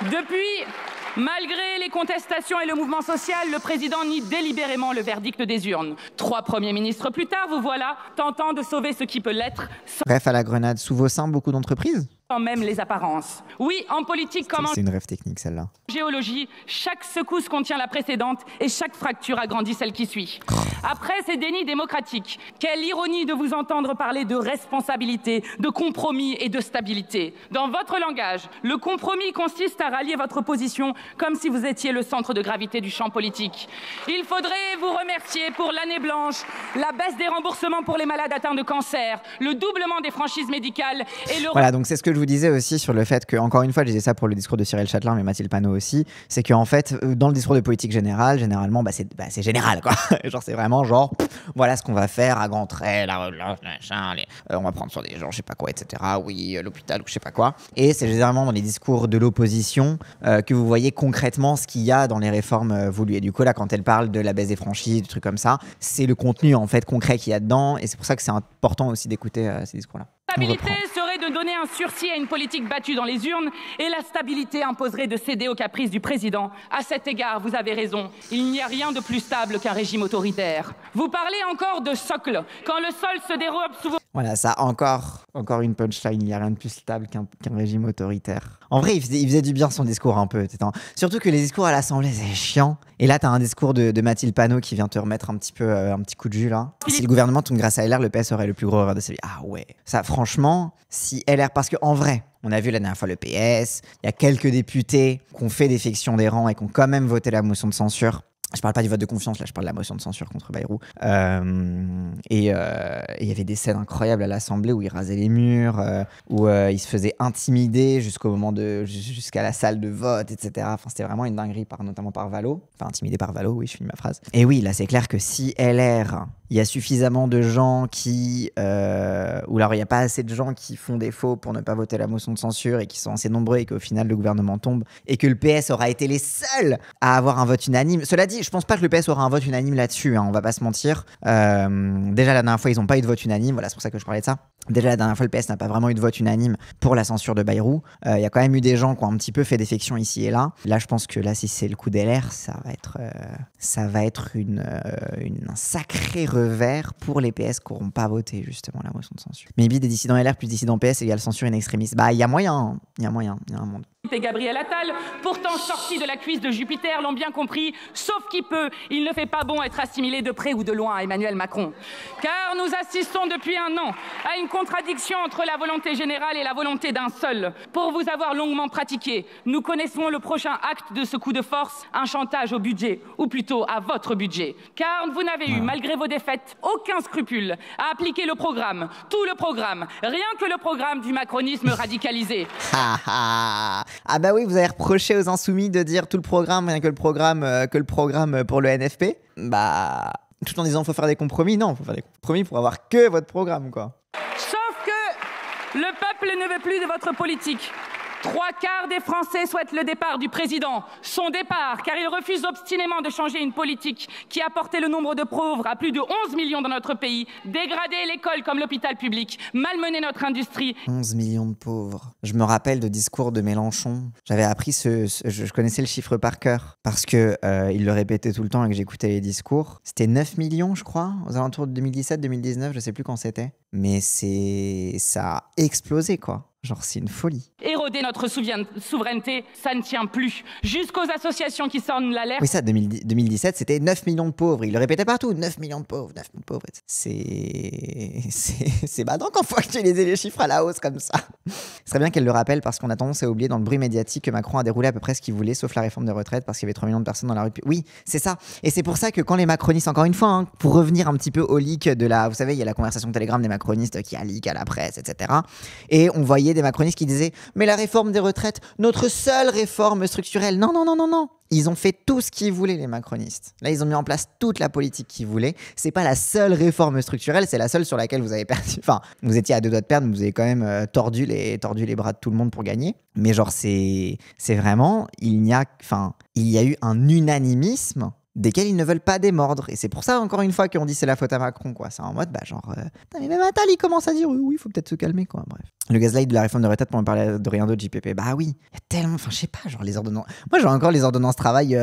Depuis... Malgré les contestations et le mouvement social, le président nie délibérément le verdict des urnes. 3 premiers ministres plus tard, vous voilà, tentant de sauver ce qui peut l'être. Bref, à la grenade sous vos seins, beaucoup d'entreprises. Sans même les apparences. Oui, en politique comme en c'est une rêve technique celle-là. Géologie, chaque secousse contient la précédente et chaque fracture agrandit celle qui suit. Après ces dénis démocratiques, quelle ironie de vous entendre parler de responsabilité, de compromis et de stabilité. Dans votre langage, le compromis consiste à rallier votre position comme si vous étiez le centre de gravité du champ politique. Il faudrait vous remercier pour l'année blanche, la baisse des remboursements pour les malades atteints de cancer, le doublement des franchises médicales et le... Voilà, donc c'est ce que je vous disais aussi sur le fait que, encore une fois, je disais ça pour le discours de Cyril Châtelain, mais Mathilde Panot aussi, c'est qu'en fait, dans le discours de politique générale, généralement, c'est général, quoi. Genre, c'est vraiment genre, voilà ce qu'on va faire à grands traits, on va prendre sur des gens, je sais pas quoi, etc. Oui, l'hôpital ou je sais pas quoi. Et c'est généralement dans les discours de l'opposition que vous voyez concrètement ce qu'il y a dans les réformes voulues. Et du coup, là, quand elle parle de la baisse des franchises, des trucs comme ça, c'est le contenu, en fait, concret qu'il y a dedans. Et c'est pour ça que c'est important aussi d'écouter ces discours-là. La stabilité serait de donner un sursis à une politique battue dans les urnes et la stabilité imposerait de céder aux caprices du président. À cet égard, vous avez raison, il n'y a rien de plus stable qu'un régime autoritaire. Vous parlez encore de socle, quand le sol se dérobe sous vos... Voilà, ça, encore une punchline, il n'y a rien de plus stable qu'un régime autoritaire. En vrai, il faisait du bien son discours un peu. Surtout que les discours à l'Assemblée, c'est chiant. Et là, t'as un discours de Mathilde Panot qui vient te remettre un petit coup de jus, là. Si le gouvernement tourne grâce à LR, le PS aurait le plus gros erreur de sa vie. Ah ouais. Ça, franchement, si LR... Parce qu'en vrai, on a vu la dernière fois le PS, il y a quelques députés qui ont fait défection des rangs et qui ont quand même voté la motion de censure. Je parle pas du vote de confiance, là, je parle de la motion de censure contre Bayrou. Et il y avait des scènes incroyables à l'Assemblée où il rasait les murs, où il se faisait intimider jusqu'à la salle de vote, etc. Enfin, c'était vraiment une dinguerie, notamment par Valo. Enfin, intimidé par Valo, oui, je finis ma phrase. Et oui, là, c'est clair que si LR, il y a suffisamment de gens qui... ou alors il n'y a pas assez de gens qui font défaut pour ne pas voter la motion de censure et qui sont assez nombreux et qu'au final, le gouvernement tombe et que le PS aura été les seuls à avoir un vote unanime. Cela dit, je pense pas que le PS aura un vote unanime là-dessus, hein, on va pas se mentir. Déjà, la dernière fois, ils n'ont pas eu de vote unanime, voilà, c'est pour ça que je parlais de ça. Déjà, la dernière fois, le PS n'a pas vraiment eu de vote unanime pour la censure de Bayrou. Il y a quand même eu des gens qui ont un petit peu fait défection ici et là. Là, je pense que là, si c'est le coup d'LR, ça va être un sacré revers pour les PS qui n'auront pas voté, justement, la motion de censure. Maybe des dissidents LR plus dissidents PS égale censure in extremis. Bah, il y a moyen, il y a un monde. Et Gabriel Attal, pourtant sorti de la cuisse de Jupiter, l'ont bien compris, sauf qui peut, il ne fait pas bon être assimilé de près ou de loin à Emmanuel Macron. Car nous assistons depuis un an à une contradiction entre la volonté générale et la volonté d'un seul. Pour vous avoir longuement pratiqué, nous connaissons le prochain acte de ce coup de force, un chantage au budget, ou plutôt à votre budget. Car vous n'avez eu, malgré vos défaites, aucun scrupule à appliquer le programme, tout le programme, rien que le programme du macronisme radicalisé. Ah bah oui, vous avez reproché aux Insoumis de dire tout le programme, rien que le programme pour le NFP. Bah, tout en disant qu'il faut faire des compromis. Non, il faut faire des compromis pour avoir que votre programme, quoi. Sauf que le peuple ne veut plus de votre politique. 3/4 des Français souhaitent le départ du président. Son départ, car il refuse obstinément de changer une politique qui a porté le nombre de pauvres à plus de 11 millions dans notre pays, dégradé l'école comme l'hôpital public, malmené notre industrie. 11 millions de pauvres. Je me rappelle de discours de Mélenchon. J'avais appris je connaissais le chiffre par cœur parce que il le répétait tout le temps et que j'écoutais les discours. C'était 9 millions, je crois, aux alentours de 2017, 2019, je sais plus quand c'était. Mais ça a explosé, quoi. Genre, c'est une folie. Éroder notre souveraineté, ça ne tient plus. Jusqu'aux associations qui sonnent l'alerte. Oui, ça, 2017, c'était 9 millions de pauvres. Il le répétait partout, 9 millions de pauvres, 9 millions de pauvres. C'est badant qu'en faut actualiser les chiffres à la hausse comme ça. Ce serait bien qu'elle le rappelle parce qu'on a tendance à oublier dans le bruit médiatique que Macron a déroulé à peu près ce qu'il voulait, sauf la réforme des retraites, parce qu'il y avait 3 millions de personnes dans la rue. Oui, c'est ça. Et c'est pour ça que quand les macronistes, encore une fois, hein, pour revenir un petit peu au leak de la... Vous savez, il y a la conversation Telegram des macronistes qui a leak à la presse, etc. Et on voyait des macronistes qui disaient « Mais la réforme des retraites, notre seule réforme structurelle. » Non, non, non, non, non. Ils ont fait tout ce qu'ils voulaient, les macronistes. Là, ils ont mis en place toute la politique qu'ils voulaient. C'est pas la seule réforme structurelle, c'est la seule sur laquelle vous avez perdu. Enfin, vous étiez à 2 doigts de perdre, mais vous avez quand même tordu les bras de tout le monde pour gagner. Mais genre, c'est vraiment... Il y a eu un unanimisme desquels ils ne veulent pas démordre. Et c'est pour ça, encore une fois, qu'on dit c'est la faute à Macron, quoi. C'est en mode, mais même Attal, il commence à dire, oui, il faut peut-être se calmer, quoi. Bref. Le gaslight de la réforme de retraite, pour me parler de rien d'autre, JPP. Bah oui, il y a tellement, je sais pas, genre les ordonnances. Moi, j'ai encore les ordonnances travail coin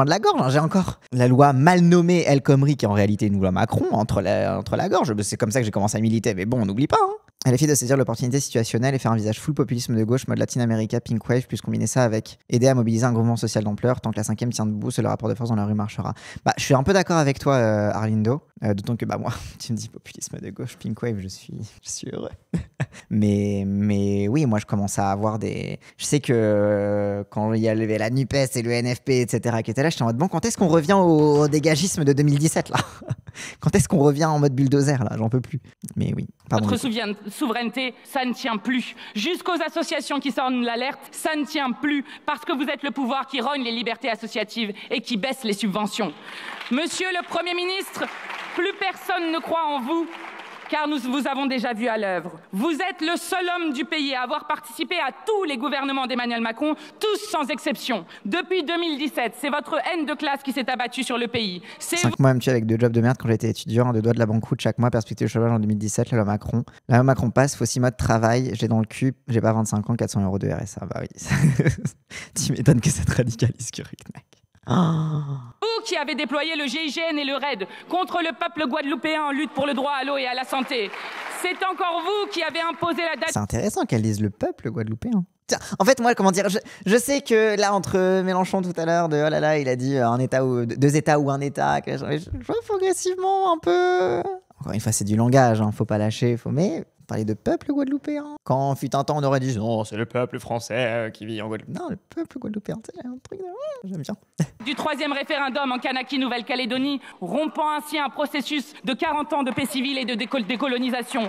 de la gorge. Hein. J'ai encore la loi mal nommée El Khomri, qui est en réalité une loi Macron, entre la gorge. C'est comme ça que j'ai commencé à militer, mais bon, on n'oublie pas, hein. Elle est de saisir l'opportunité situationnelle et faire un visage full populisme de gauche, mode Latin America, Pink Wave, plus combiner ça avec aider à mobiliser un mouvement social d'ampleur. Tant que la 5e tient debout, seul le rapport de force dans la rue marchera. Bah, je suis un peu d'accord avec toi, Arlindo. D'autant que, moi, tu me dis populisme de gauche, Pink Wave, je suis heureux. mais oui, moi, je commence à avoir des... Je sais que quand il y avait la NUPES et le NFP, etc., qui étaient là, j'étais en mode, bon, quand est-ce qu'on revient au dégagisme de 2017, là? Quand est-ce qu'on revient en mode bulldozer, là? J'en peux plus. Mais oui. Notre souveraineté, ça ne tient plus. Jusqu'aux associations qui sonnent l'alerte, ça ne tient plus parce que vous êtes le pouvoir qui rogne les libertés associatives et qui baisse les subventions. Monsieur le Premier ministre, plus personne ne croit en vous, car nous vous avons déjà vu à l'œuvre. Vous êtes le seul homme du pays à avoir participé à tous les gouvernements d'Emmanuel Macron, tous sans exception. Depuis 2017, c'est votre haine de classe qui s'est abattue sur le pays. 5 mois à me tuer avec 2 jobs de merde quand j'étais étudiant, 2 doigts de la banqueroute chaque mois, perspective de chômage en 2017, la loi Macron. La loi Macron passe, faut 6 mois de travail, j'ai dans le cul, j'ai pas 25 ans, 400 € de RSA. Bah oui, tu m'étonnes que ça te radicalise, Kurik, mec. Vous qui avez déployé le GIGN et le RAID contre le peuple guadeloupéen en lutte pour le droit à l'eau et à la santé. C'est encore vous qui avez imposé la date... C'est intéressant qu'elle dise le peuple guadeloupéen. Tiens, en fait, moi, comment dire, je sais que là, entre Mélenchon tout à l'heure, de oh là là, il a dit un état ou 2 états ou un état, je vois progressivement un peu... Encore une fois, c'est du langage, hein, faut pas lâcher, mais... Parler de peuple guadeloupéen. Quand fut un temps, on aurait dit non, c'est le peuple français qui vit en Guadeloupe. Non, le peuple guadeloupéen, c'est un truc de... J'aime bien. Du 3e référendum en Kanaki, Nouvelle-Calédonie, rompant ainsi un processus de 40 ans de paix civile et de décolonisation.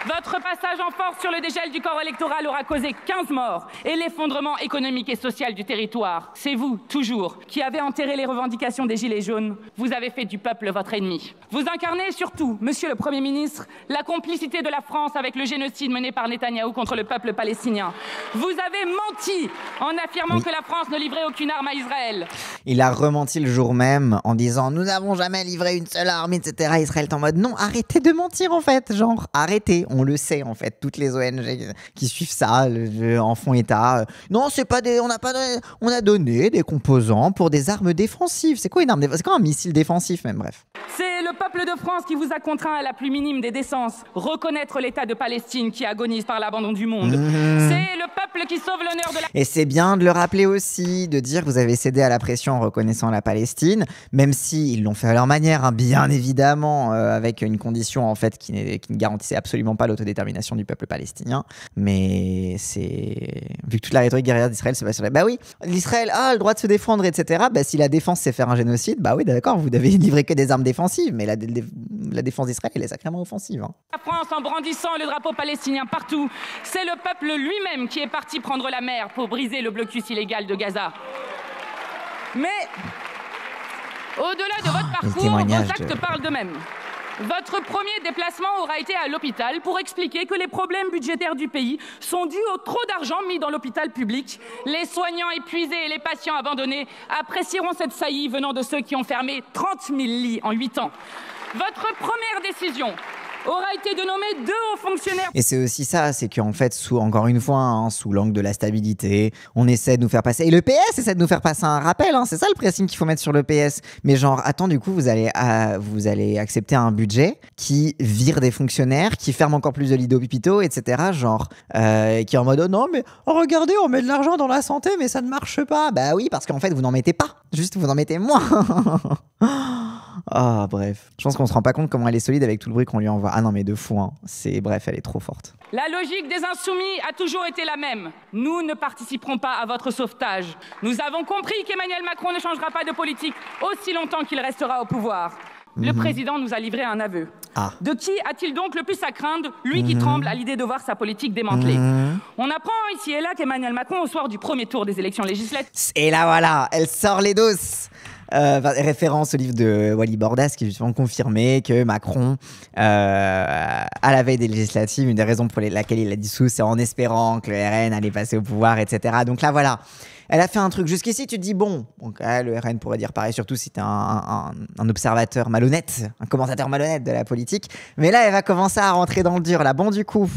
Votre passage en force sur le dégel du corps électoral aura causé 15 morts et l'effondrement économique et social du territoire. C'est vous, toujours, qui avez enterré les revendications des Gilets jaunes. Vous avez fait du peuple votre ennemi. Vous incarnez surtout, monsieur le Premier ministre, la complicité de la France avec le génocide mené par Netanyahou contre le peuple palestinien. Vous avez menti en affirmant que la France ne livrait aucune arme à Israël. Il a rementi le jour même en disant « Nous n'avons jamais livré une seule arme, etc. » Israël est en mode « Non, arrêtez de mentir en fait, genre arrêtez. » On le sait en fait, toutes les ONG qui suivent ça en font état. Non, c'est pas des... On a donné des composants pour des armes défensives. C'est quoi une arme défensive? C'est quoi un missile défensif même, bref. C'est le peuple de France qui vous a contraint à la plus minime des décences. Reconnaître l'État de Palestine qui agonise par l'abandon du monde. C'est le peuple qui sauve l'honneur de la... Et c'est bien de le rappeler aussi, de dire que vous avez cédé à la pression en reconnaissant la Palestine, même si ils l'ont fait à leur manière, hein, bien évidemment, avec une condition en fait qui ne garantissait absolument pas l'autodétermination du peuple palestinien. Mais c'est... Vu que toute la rhétorique guerrière d'Israël se base sur bah oui, l'Israël a le droit de se défendre, etc. Bah si la défense c'est faire un génocide, bah oui d'accord, vous n'avez livré que des armes défensives, mais la défense d'Israël elle est sacrément offensive. Hein. La France en brandissant le drapeau palestinien partout, c'est le peuple lui-même qui est parti prendre la mer pour briser le blocus illégal de Gaza. Mais au-delà de votre parcours, vos actes parlent d'eux-mêmes. Votre premier déplacement aura été à l'hôpital pour expliquer que les problèmes budgétaires du pays sont dus au trop d'argent mis dans l'hôpital public. Les soignants épuisés et les patients abandonnés apprécieront cette saillie venant de ceux qui ont fermé 30 000 lits en 8 ans. Votre première décision aura été de nommer 2 hauts fonctionnaires. Et c'est aussi ça, c'est qu'en fait, encore une fois, hein, sous l'angle de la stabilité, on essaie de nous faire passer, et le PS essaie de nous faire passer un rappel, hein, c'est ça le pressing qu'il faut mettre sur le PS. Mais genre, attends, du coup, vous allez accepter un budget qui vire des fonctionnaires, qui ferme encore plus de lits d'hôpitaux, etc. Genre, qui est en mode, oh non, mais regardez, on met de l'argent dans la santé, mais ça ne marche pas. Bah oui, parce qu'en fait, vous n'en mettez pas, juste vous en mettez moins. Ah, bref. Je pense qu'on se rend pas compte comment elle est solide avec tout le bruit qu'on lui envoie. Ah non, mais de fou, hein. Bref, elle est trop forte. La logique des insoumis a toujours été la même. Nous ne participerons pas à votre sauvetage. Nous avons compris qu'Emmanuel Macron ne changera pas de politique aussi longtemps qu'il restera au pouvoir. Le président nous a livré un aveu. Ah. De qui a-t-il donc le plus à craindre, lui qui tremble à l'idée de voir sa politique démantelée? On apprend ici et là qu'Emmanuel Macron, au soir du premier tour des élections législatives... Et là, voilà, elle sort les doses. Référence au livre de Wally Bordas qui justement confirmait que Macron, à la veille des législatives, une des raisons pour laquelle il l'a dissous, c'est en espérant que le RN allait passer au pouvoir, etc. Donc là, voilà. Elle a fait un truc jusqu'ici, tu te dis bon, donc, le RN pourrait dire pareil, surtout si t'es un observateur malhonnête, un commentateur malhonnête de la politique. Mais là, elle va commencer à rentrer dans le dur, là. Bon, du coup,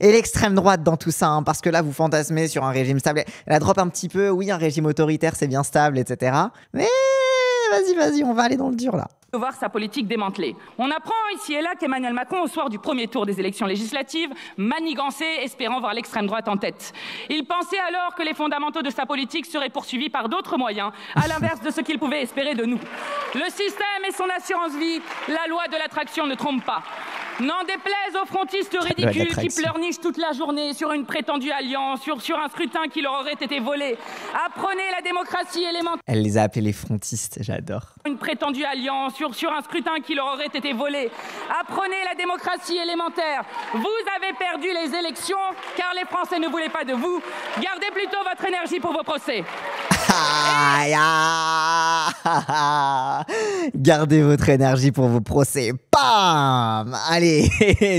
et l'extrême droite dans tout ça, hein, parce que là, vous fantasmez sur un régime stable. Elle a drop un petit peu, oui, un régime autoritaire, c'est bien stable, etc. Mais vas-y, on va aller dans le dur, là. De voir sa politique démantelée. On apprend ici et là qu'Emmanuel Macron, au soir du premier tour des élections législatives, manigançait, espérant voir l'extrême droite en tête. Il pensait alors que les fondamentaux de sa politique seraient poursuivis par d'autres moyens, à l'inverse de ce qu'il pouvait espérer de nous. Le système et son assurance vie, la loi de l'attraction ne trompe pas. N'en déplaise aux frontistes ridicules qui pleurnichent toute la journée sur une prétendue alliance, sur un scrutin qui leur aurait été volé. Apprenez la démocratie élémentaire. Elle les a appelés les frontistes, j'adore. Une prétendue alliance sur un scrutin qui leur aurait été volé. Apprenez la démocratie élémentaire. Vous avez perdu les élections car les Français ne voulaient pas de vous. Gardez plutôt votre énergie pour vos procès. Gardez votre énergie pour vos procès. Bam! Allez,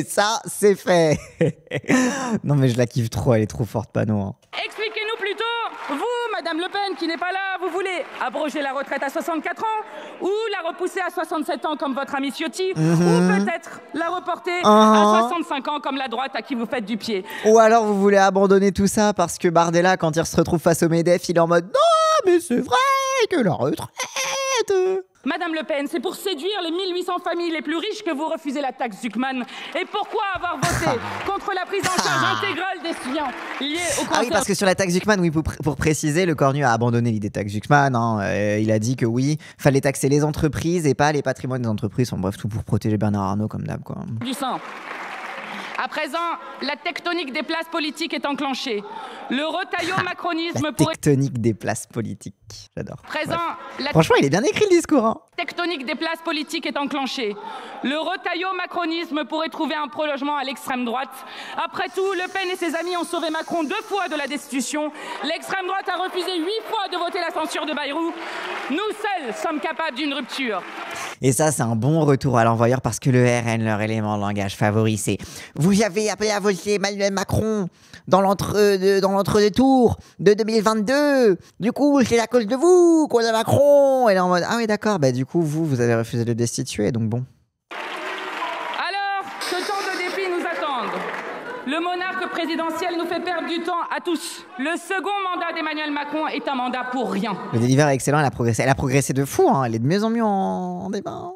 ça, c'est fait. Non, mais je la kiffe trop, elle est trop forte, Panot. Hein. Expliquez-nous plutôt, vous, Madame Le Pen, qui n'est pas là, vous voulez abroger la retraite à 64 ans ou la repousser à 67 ans comme votre ami Ciotti ou peut-être la reporter à 65 ans comme la droite à qui vous faites du pied. Ou alors vous voulez abandonner tout ça parce que Bardella, quand il se retrouve face au MEDEF, il est en mode « Non, mais c'est vrai que la retraite !» Madame Le Pen, c'est pour séduire les 1800 familles les plus riches que vous refusez la taxe Zuckman. Et pourquoi avoir voté contre la prise en charge intégrale des siens liés au cancer? Ah oui, parce que sur la taxe Zuckman, oui, pour préciser, le Cornu a abandonné l'idée de taxe Zuckman. Hein. Il a dit que oui, fallait taxer les entreprises et pas les patrimoines des entreprises. Enfin, bref, tout pour protéger Bernard Arnault comme d'hab, quoi. Du sang. À présent, la tectonique des places politiques est enclenchée. Le retaillot-macronisme la tectonique des places politiques, j'adore. Franchement, il est bien écrit le discours. Hein. Tectonique des places politiques est enclenchée. Le retaillot-macronisme pourrait trouver un prolongement à l'extrême droite. Après tout, Le Pen et ses amis ont sauvé Macron 2 fois de la destitution. L'extrême droite a refusé 8 fois de voter la censure de Bayrou. Nous seuls sommes capables d'une rupture. Et ça, c'est un bon retour à l'envoyeur parce que le RN, leur élément de langage favori, c'est « Vous avez appelé à voter Emmanuel Macron dans l'entre-deux tours de 2022. Du coup, c'est à cause de vous qu'on a Macron. » Et là, en mode « Ah oui, d'accord, bah du coup, vous avez refusé de le destituer, donc bon. » Alors, que tant de défis nous attendent. Le monarque présidentiel nous fait perdre du temps à tous. Le second mandat d'Emmanuel Macron est un mandat pour rien. Le délivre est excellent, elle a progressé de fou, hein. Elle est de mieux en mieux en débat,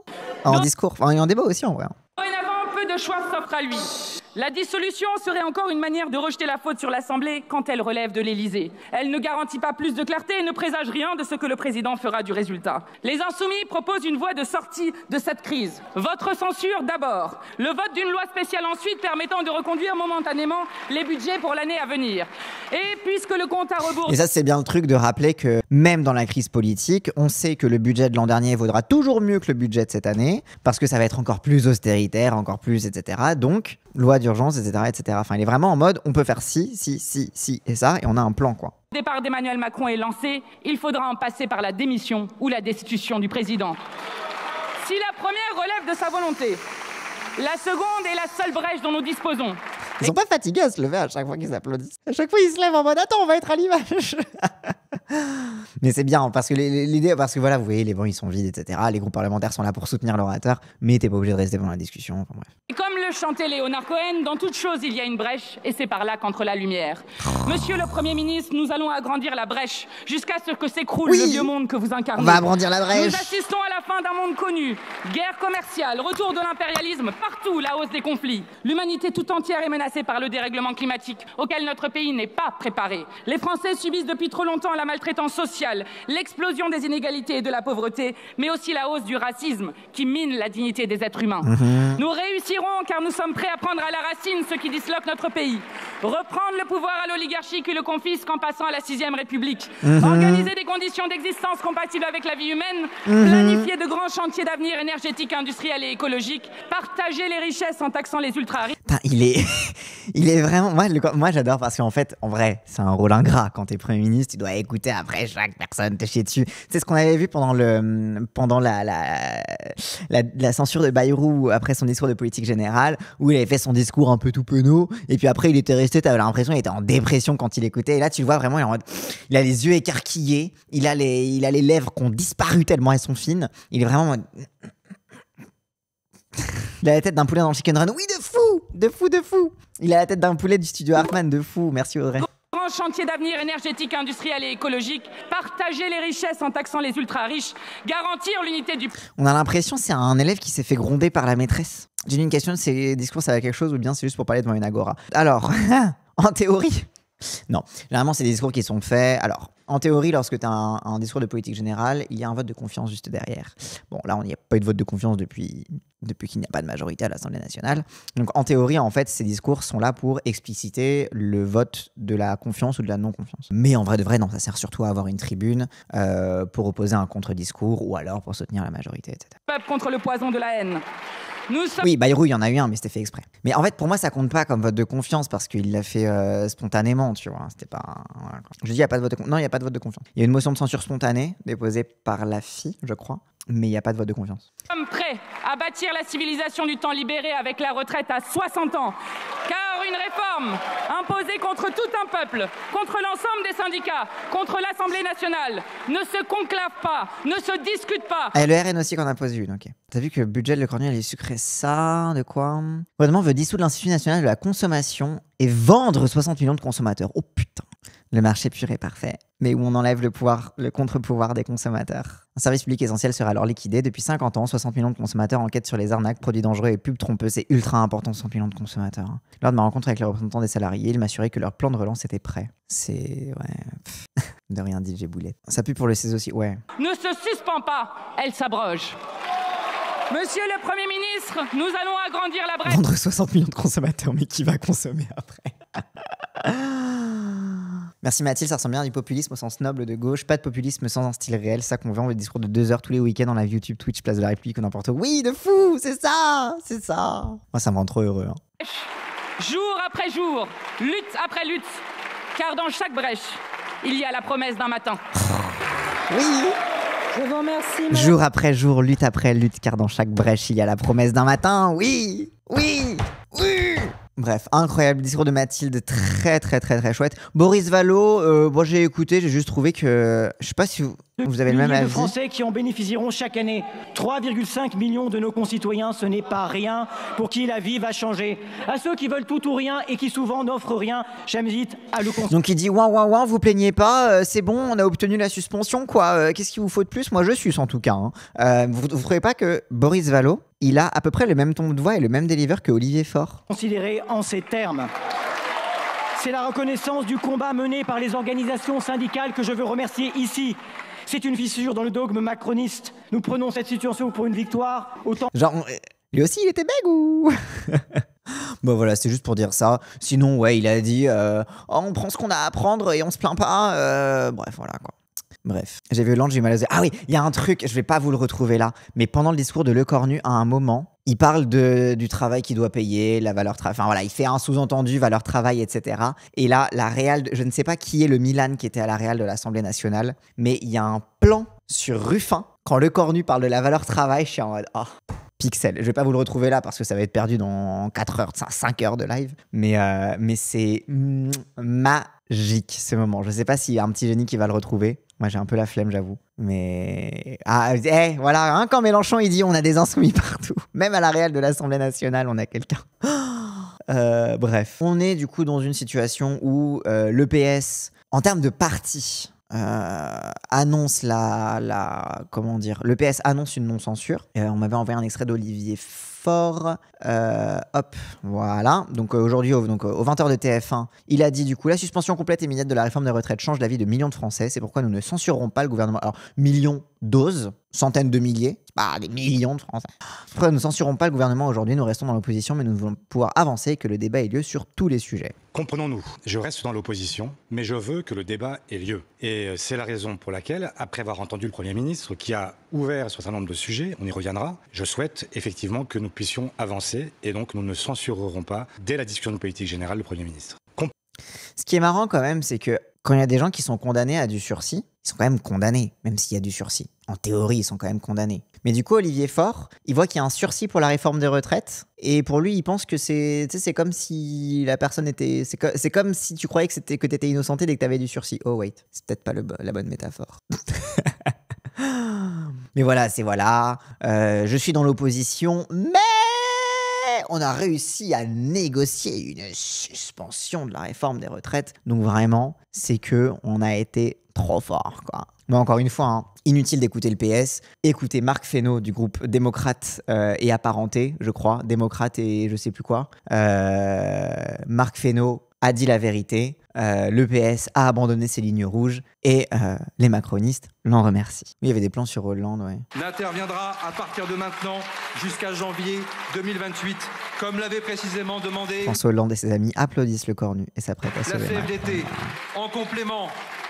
en discours, et en débat aussi en vrai. Dorénavant, peu de choix s'offrent à lui. La dissolution serait encore une manière de rejeter la faute sur l'Assemblée quand elle relève de l'Élysée. Elle ne garantit pas plus de clarté et ne présage rien de ce que le président fera du résultat. Les Insoumis proposent une voie de sortie de cette crise. Votre censure d'abord. Le vote d'une loi spéciale ensuite permettant de reconduire momentanément les budgets pour l'année à venir. Et puisque le compte à rebours... Et ça, c'est bien le truc de rappeler que même dans la crise politique, on sait que le budget de l'an dernier vaudra toujours mieux que le budget de cette année parce que ça va être encore plus austéritaire, encore plus, etc. Donc... loi d'urgence, etc., etc. Enfin, il est vraiment en mode, on peut faire ci, et ça, et on a un plan, quoi. Le départ d'Emmanuel Macron est lancé, il faudra en passer par la démission ou la destitution du président. Si la première relève de sa volonté, la seconde est la seule brèche dont nous disposons. Ils sont pas fatigués à se lever à chaque fois qu'ils applaudissent. À chaque fois, ils se lèvent en mode attends, on va être à l'image. Mais c'est bien parce que l'idée, parce que voilà, vous voyez, les bancs ils sont vides, etc. Les groupes parlementaires sont là pour soutenir l'orateur, mais t'es pas obligé de rester pendant la discussion. Enfin bref. Et comme le chantait Léonard Cohen, dans toute chose il y a une brèche, et c'est par là qu'entre la lumière. Monsieur le Premier ministre, nous allons agrandir la brèche jusqu'à ce que s'écroule le vieux monde que vous incarnez. On va agrandir la brèche. Nous assistons à la fin d'un monde connu. Guerre commerciale, retour de l'impérialisme, partout la hausse des conflits. L'humanité tout entière est menacée par le dérèglement climatique, auquel notre pays n'est pas préparé. Les Français subissent depuis trop longtemps la maltraitance sociale, l'explosion des inégalités et de la pauvreté, mais aussi la hausse du racisme qui mine la dignité des êtres humains. Nous réussirons car nous sommes prêts à prendre à la racine ce qui disloque notre pays. Reprendre le pouvoir à l'oligarchie qui le confisque en passant à la 6e République. Organiser des conditions d'existence compatibles avec la vie humaine. Planifier de grands chantiers d'avenir énergétique, industriel et écologique. Partager les richesses en taxant les ultra-riches. Il est vraiment... Moi j'adore parce qu'en fait, en vrai, c'est un rôle ingrat. Quand t'es Premier ministre, tu dois écouter après chaque personne te chier dessus. C'est ce qu'on avait vu pendant la censure de Bayrou après son discours de politique générale, où il avait fait son discours un peu tout penaud, et puis après il était resté, t'avais l'impression qu'il était en dépression quand il écoutait, et là tu le vois vraiment, il a les yeux écarquillés, il a les lèvres qui ont disparu tellement elles sont fines, il est vraiment... Il a la tête d'un poulet dans le chicken run, oui, de fou. Il a la tête d'un poulet du studio Hartmann, de fou, merci Audrey. Grand chantier d'avenir énergétique, industriel et écologique, partager les richesses en taxant les ultra-riches, garantir l'unité du... On a l'impression que c'est un élève qui s'est fait gronder par la maîtresse. J'ai une question, ces discours ça va quelque chose ou bien c'est juste pour parler devant une agora? Alors, en théorie... Non, généralement c'est des discours qui sont faits. Alors, en théorie, lorsque tu as un discours de politique générale, il y a un vote de confiance juste derrière. Bon, là, il n'y a pas eu de vote de confiance depuis qu'il n'y a pas de majorité à l'Assemblée nationale. Donc, en théorie, en fait, ces discours sont là pour expliciter le vote de la confiance ou de la non-confiance. Mais en vrai de vrai, non, ça sert surtout à avoir une tribune pour opposer un contre-discours ou alors pour soutenir la majorité, etc. Peuple contre le poison de la haine. Oui, Bayrou, il y en a eu un, mais c'était fait exprès. Mais en fait, pour moi, ça compte pas comme vote de confiance parce qu'il l'a fait spontanément, tu vois. C'était pas... Voilà, je dis, il n'y a pas de vote de confiance. Non, il n'y a pas de vote de confiance. Il y a une motion de censure spontanée déposée par la FI, je crois, mais il n'y a pas de vote de confiance. Nous sommes prêts à bâtir la civilisation du temps libéré avec la retraite à 60 ans. Car une réforme imposée contre tout un peuple, contre l'ensemble des syndicats, contre l'Assemblée nationale, ne se conclave pas, ne se discute pas. Et le RN aussi qu'on a posé une, ok. T'as vu que le budget de Lecornu, il est sucré ça, de quoi? Le gouvernement veut dissoudre l'Institut national de la consommation et vendre 60 millions de consommateurs. Oh putain. Le marché pur est parfait, mais où on enlève le contre-pouvoir des consommateurs. Un service public essentiel sera alors liquidé. Depuis 50 ans, 60 millions de consommateurs enquêtent sur les arnaques, produits dangereux et pubs trompeux. C'est ultra important, 60 millions de consommateurs. Lors de ma rencontre avec les représentants des salariés, ils m'assuraient que leur plan de relance était prêt. C'est... ouais... de rien dit, j'ai boulette. Ça pue pour le CESE aussi, ouais. Ne se suspend pas, elle s'abroge. Monsieur le Premier ministre, nous allons agrandir la brèche. Vendre 60 millions de consommateurs, mais qui va consommer après? Merci Mathilde, ça ressemble bien à du populisme au sens noble de gauche. Pas de populisme sans un style réel. Ça qu'on veut, le discours de 2 heures tous les week-ends en live YouTube, Twitch, Place de la République ou n'importe où. Oui, de fou, c'est ça. Moi, ça me rend trop heureux. Hein. Jour après jour, lutte après lutte, car dans chaque brèche, il y a la promesse d'un matin. Oui. Je vous remercie. Jour après jour, lutte après lutte, car dans chaque brèche, il y a la promesse d'un matin. Oui. Bref, incroyable discours de Mathilde, très chouette. Boris Vallaud, moi j'ai écouté, j'ai juste trouvé que... Je sais pas si vous avez le même avis. De Français qui en bénéficieront chaque année. 3,5 millions de nos concitoyens, ce n'est pas rien pour qui la vie va changer. À ceux qui veulent tout ou rien et qui souvent n'offrent rien, j'invite à le constater. Donc il dit ouin, vous plaignez pas, c'est bon, on a obtenu la suspension, quoi. Qu'est-ce qu'il vous faut de plus? Moi je suce en tout cas. Hein. Vous trouvez pas que Boris Vallaud, il a à peu près le même ton de voix et le même deliver que Olivier Faure? Considéré en ces termes. C'est la reconnaissance du combat mené par les organisations syndicales que je veux remercier ici. C'est une fissure dans le dogme macroniste. Nous prenons cette situation pour une victoire. Autant... Genre, lui aussi, il était bègue ou... Bon voilà, c'est juste pour dire ça. Sinon, ouais, il a dit on prend ce qu'on a à prendre et on se plaint pas. Bref, voilà quoi. Bref, j'ai vu Hollande, j'ai eu mal à dire. Ah oui, il y a un truc, je vais pas vous le retrouver là, mais pendant le discours de Lecornu, à un moment, il parle du travail qu'il doit payer, la valeur travail. Enfin voilà, il fait un sous-entendu, valeur travail, etc. Et là, la réal, je ne sais pas qui est le Milan qui était à la réal de l'Assemblée nationale, mais il y a un plan sur Ruffin. Quand Le Cornu parle de la valeur travail, je suis en mode pixel. Je vais pas vous le retrouver là parce que ça va être perdu dans 4 heures, 5 heures de live. Mais c'est magique ce moment. Je sais pas s'il y a un petit génie qui va le retrouver. Moi, j'ai un peu la flemme, j'avoue. Mais voilà, hein, quand Mélenchon il dit on a des insoumis partout. Même à la réelle de l'Assemblée nationale, on a quelqu'un. Bref, on est du coup dans une situation où le PS, en termes de parti, annonce comment dire, le PS annonce une non-censure. On m'avait envoyé un extrait d'Olivier Faure. Voilà. Donc aujourd'hui, au 20h de TF1, il a dit du coup la suspension complète et immédiate de la réforme des retraites change la vie de millions de Français. C'est pourquoi nous ne censurerons pas le gouvernement. Alors, millions doses, centaines de milliers, c'est pas des millions de Français. Après, nous ne censurons pas le gouvernement aujourd'hui, nous restons dans l'opposition, mais nous voulons pouvoir avancer et que le débat ait lieu sur tous les sujets. Comprenons-nous, je reste dans l'opposition, mais je veux que le débat ait lieu. Et c'est la raison pour laquelle, après avoir entendu le Premier ministre qui a ouvert sur un certain nombre de sujets, on y reviendra, je souhaite effectivement que nous puissions avancer et donc nous ne censurerons pas dès la discussion de politique générale le Premier ministre. Ce qui est marrant quand même, c'est que quand il y a des gens qui sont condamnés à du sursis, ils sont quand même condamnés, même s'il y a du sursis. En théorie, ils sont quand même condamnés. Mais du coup, Olivier Faure, il voit qu'il y a un sursis pour la réforme des retraites. Et pour lui, il pense que c'est comme si la personne était... C'est comme si tu croyais que t'étais innocenté dès que t'avais du sursis. Oh wait, c'est peut-être pas la bonne métaphore. Mais voilà, je suis dans l'opposition, mais on a réussi à négocier une suspension de la réforme des retraites. Donc vraiment, c'est que on a été trop fort, quoi. Mais encore une fois, hein, inutile d'écouter le PS. Écoutez Marc Fesneau du groupe Démocrate et Apparenté, je crois. Démocrate et je sais plus quoi. Marc Fesneau a dit la vérité. Le PS a abandonné ses lignes rouges et les macronistes l'en remercient. Il y avait des plans sur Hollande, ouais. N'interviendra à partir de maintenant jusqu'à janvier 2028, comme l'avait précisément demandé François Hollande et ses amis applaudissent Le Cornu et s'apprêtent à sauver la CFDT. En complément,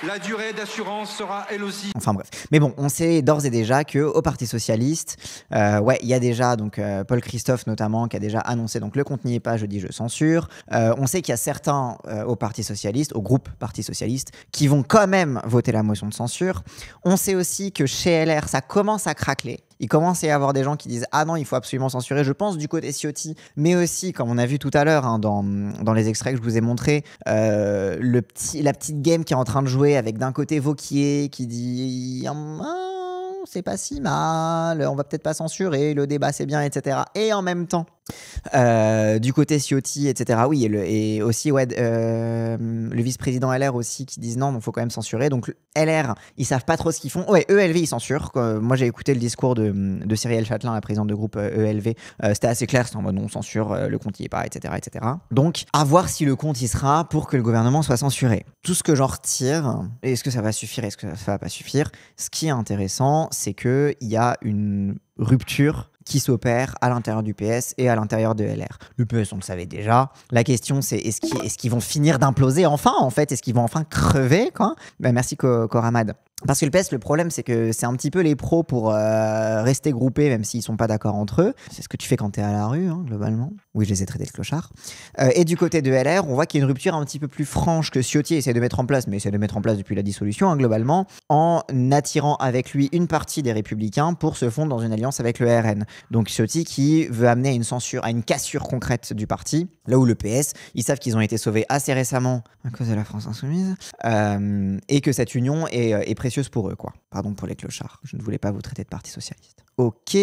la durée d'assurance sera elle aussi... Enfin bref. Mais bon, on sait d'ores et déjà qu'au Parti Socialiste, il y a déjà donc, Paul Christophe notamment qui a déjà annoncé donc le compte n'y est pas, je dis je censure. On sait qu'il y a certains au Parti Socialiste, au groupe Parti Socialiste, qui vont quand même voter la motion de censure. On sait aussi que chez LR, ça commence à craqueler. Il commence à y avoir des gens qui disent « Ah non, il faut absolument censurer ». Je pense du côté Ciotti, mais aussi, comme on a vu tout à l'heure hein, dans les extraits que je vous ai montrés, la petite game qui est en train de jouer avec d'un côté Wauquiez qui dit « C'est pas si mal, on va peut-être pas censurer, le débat c'est bien, etc. » Et en même temps, du côté Ciotti, etc. Oui, et aussi le vice-président LR aussi qui disent non, il faut quand même censurer. Donc LR, ils savent pas trop ce qu'ils font. Ouais, ELV, ils censurent. Moi, j'ai écouté le discours de Cyrielle Châtelain, la présidente de groupe ELV. C'était assez clair, c'était en mode non, on censure, le compte y est pas, etc., etc. Donc, à voir si le compte y sera pour que le gouvernement soit censuré. Tout ce que j'en retire, est-ce que ça va suffire, est-ce que ça va pas suffire? Ce qui est intéressant, c'est qu'il y a une rupture qui s'opère à l'intérieur du PS et à l'intérieur de LR. Le PS, on le savait déjà. La question, c'est est-ce qu'ils vont finir d'imploser enfin, en fait? Est-ce qu'ils vont enfin crever, quoi? Merci, Coramad. Parce que le PS, le problème, c'est que c'est un petit peu les pros pour rester groupés, même s'ils sont pas d'accord entre eux. C'est ce que tu fais quand t'es à la rue, hein, globalement. Oui, je les ai traités de clochards. Et du côté de LR, on voit qu'il y a une rupture un petit peu plus franche que Ciotti essaie de mettre en place, mais essaie de mettre en place depuis la dissolution, hein, globalement, en attirant avec lui une partie des Républicains pour se fondre dans une alliance avec le RN. Donc Ciotti qui veut amener à une censure, à une cassure concrète du parti, là où le PS, ils savent qu'ils ont été sauvés assez récemment à cause de la France Insoumise, et que cette union est précieuse pour eux, quoi. Pardon pour les clochards, je ne voulais pas vous traiter de Parti Socialiste. Ok,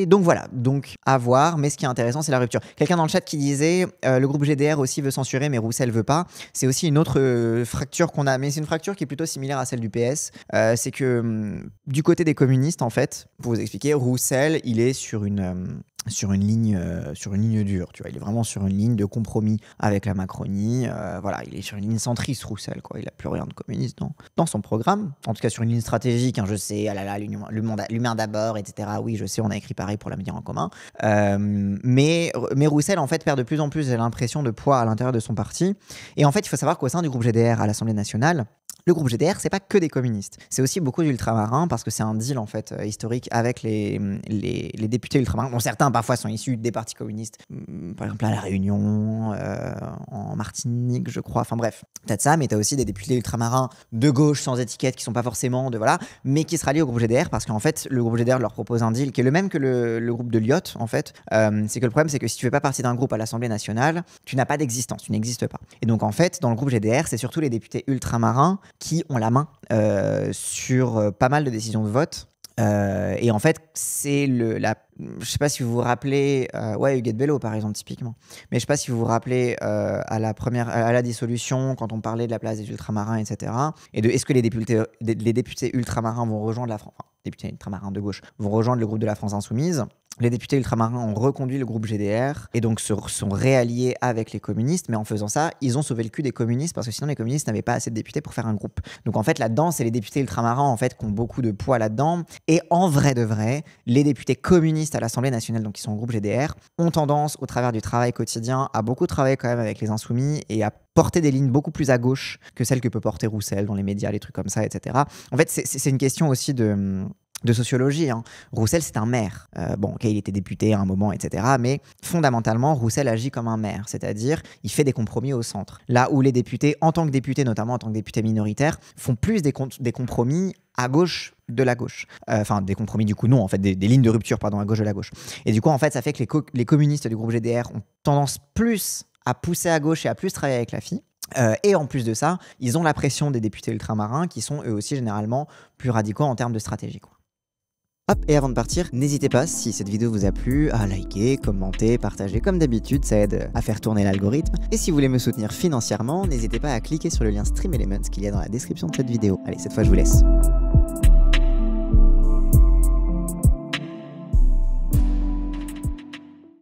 donc voilà, donc à voir, mais ce qui est intéressant, c'est la rupture. Quelqu'un dans le chat qui disait le groupe GDR aussi veut censurer, mais Roussel veut pas. C'est aussi une autre fracture qu'on a, mais c'est une fracture qui est plutôt similaire à celle du PS. C'est que du côté des communistes, en fait, pour vous expliquer, Roussel, il est sur une ligne dure, tu vois, il est vraiment sur une ligne de compromis avec la Macronie, voilà, il est sur une ligne centriste, Roussel, quoi, il a plus rien de communiste dans son programme, en tout cas sur une ligne stratégique, hein, je sais, ah là là, l'humain d'abord, etc., oui, je sais, on a écrit pareil pour l'avenir en commun, mais Roussel, en fait, perd de plus en plus, j'ai l'impression, de poids à l'intérieur de son parti, et en fait, il faut savoir qu'au sein du groupe GDR à l'Assemblée nationale, Le groupe GDR, c'est pas que des communistes. C'est aussi beaucoup d'ultramarins parce que c'est un deal en fait historique avec les députés ultramarins, dont certains parfois sont issus des partis communistes, par exemple à La Réunion, en Martinique, je crois. Enfin bref, t'as de ça, mais t'as aussi des députés ultramarins de gauche sans étiquette qui sont pas forcément de voilà, mais qui se rallient au groupe GDR parce qu'en fait, le groupe GDR leur propose un deal qui est le même que le groupe de Lyot en fait. C'est que le problème, c'est que si tu fais pas partie d'un groupe à l'Assemblée nationale, tu n'as pas d'existence, tu n'existes pas. Et donc en fait, dans le groupe GDR, c'est surtout les députés ultramarins qui ont la main sur pas mal de décisions de vote. Et en fait, c'est je sais pas si vous vous rappelez, Huguette Bello par exemple typiquement, mais je sais pas si vous vous rappelez à la dissolution quand on parlait de la place des ultramarins, etc. Et de est-ce que les députés ultramarins vont rejoindre la France, enfin, députés ultramarins de gauche vont rejoindre le groupe de la France Insoumise. Les députés ultramarins ont reconduit le groupe GDR et donc se sont réalliés avec les communistes, mais en faisant ça, ils ont sauvé le cul des communistes parce que sinon les communistes n'avaient pas assez de députés pour faire un groupe. Donc en fait là-dedans, c'est les députés ultramarins en fait qui ont beaucoup de poids là-dedans. Et en vrai de vrai, les députés communistes à l'Assemblée nationale, donc qui sont au groupe GDR, ont tendance au travers du travail quotidien à beaucoup travailler quand même avec les insoumis et à porter des lignes beaucoup plus à gauche que celles que peut porter Roussel dans les médias, les trucs comme ça, etc. En fait, c'est une question aussi de sociologie. Hein. Roussel, c'est un maire. Il était député à un moment, etc. Mais fondamentalement, Roussel agit comme un maire. C'est-à-dire, il fait des compromis au centre. Là où les députés, en tant que députés, notamment en tant que députés minoritaires, font plus des compromis à gauche de la gauche. Enfin, des compromis du coup, non, en fait, des lignes de rupture, pardon, à gauche de la gauche. Et du coup, en fait, ça fait que les communistes du groupe GDR ont tendance plus à pousser à gauche et à plus travailler avec la FI. Et en plus de ça, ils ont la pression des députés ultramarins qui sont eux aussi généralement plus radicaux en termes de stratégie, quoi. Hop, et avant de partir, n'hésitez pas, si cette vidéo vous a plu, à liker, commenter, partager, comme d'habitude, ça aide à faire tourner l'algorithme. Et si vous voulez me soutenir financièrement, n'hésitez pas à cliquer sur le lien Stream Elements qu'il y a dans la description de cette vidéo. Allez, cette fois je vous laisse.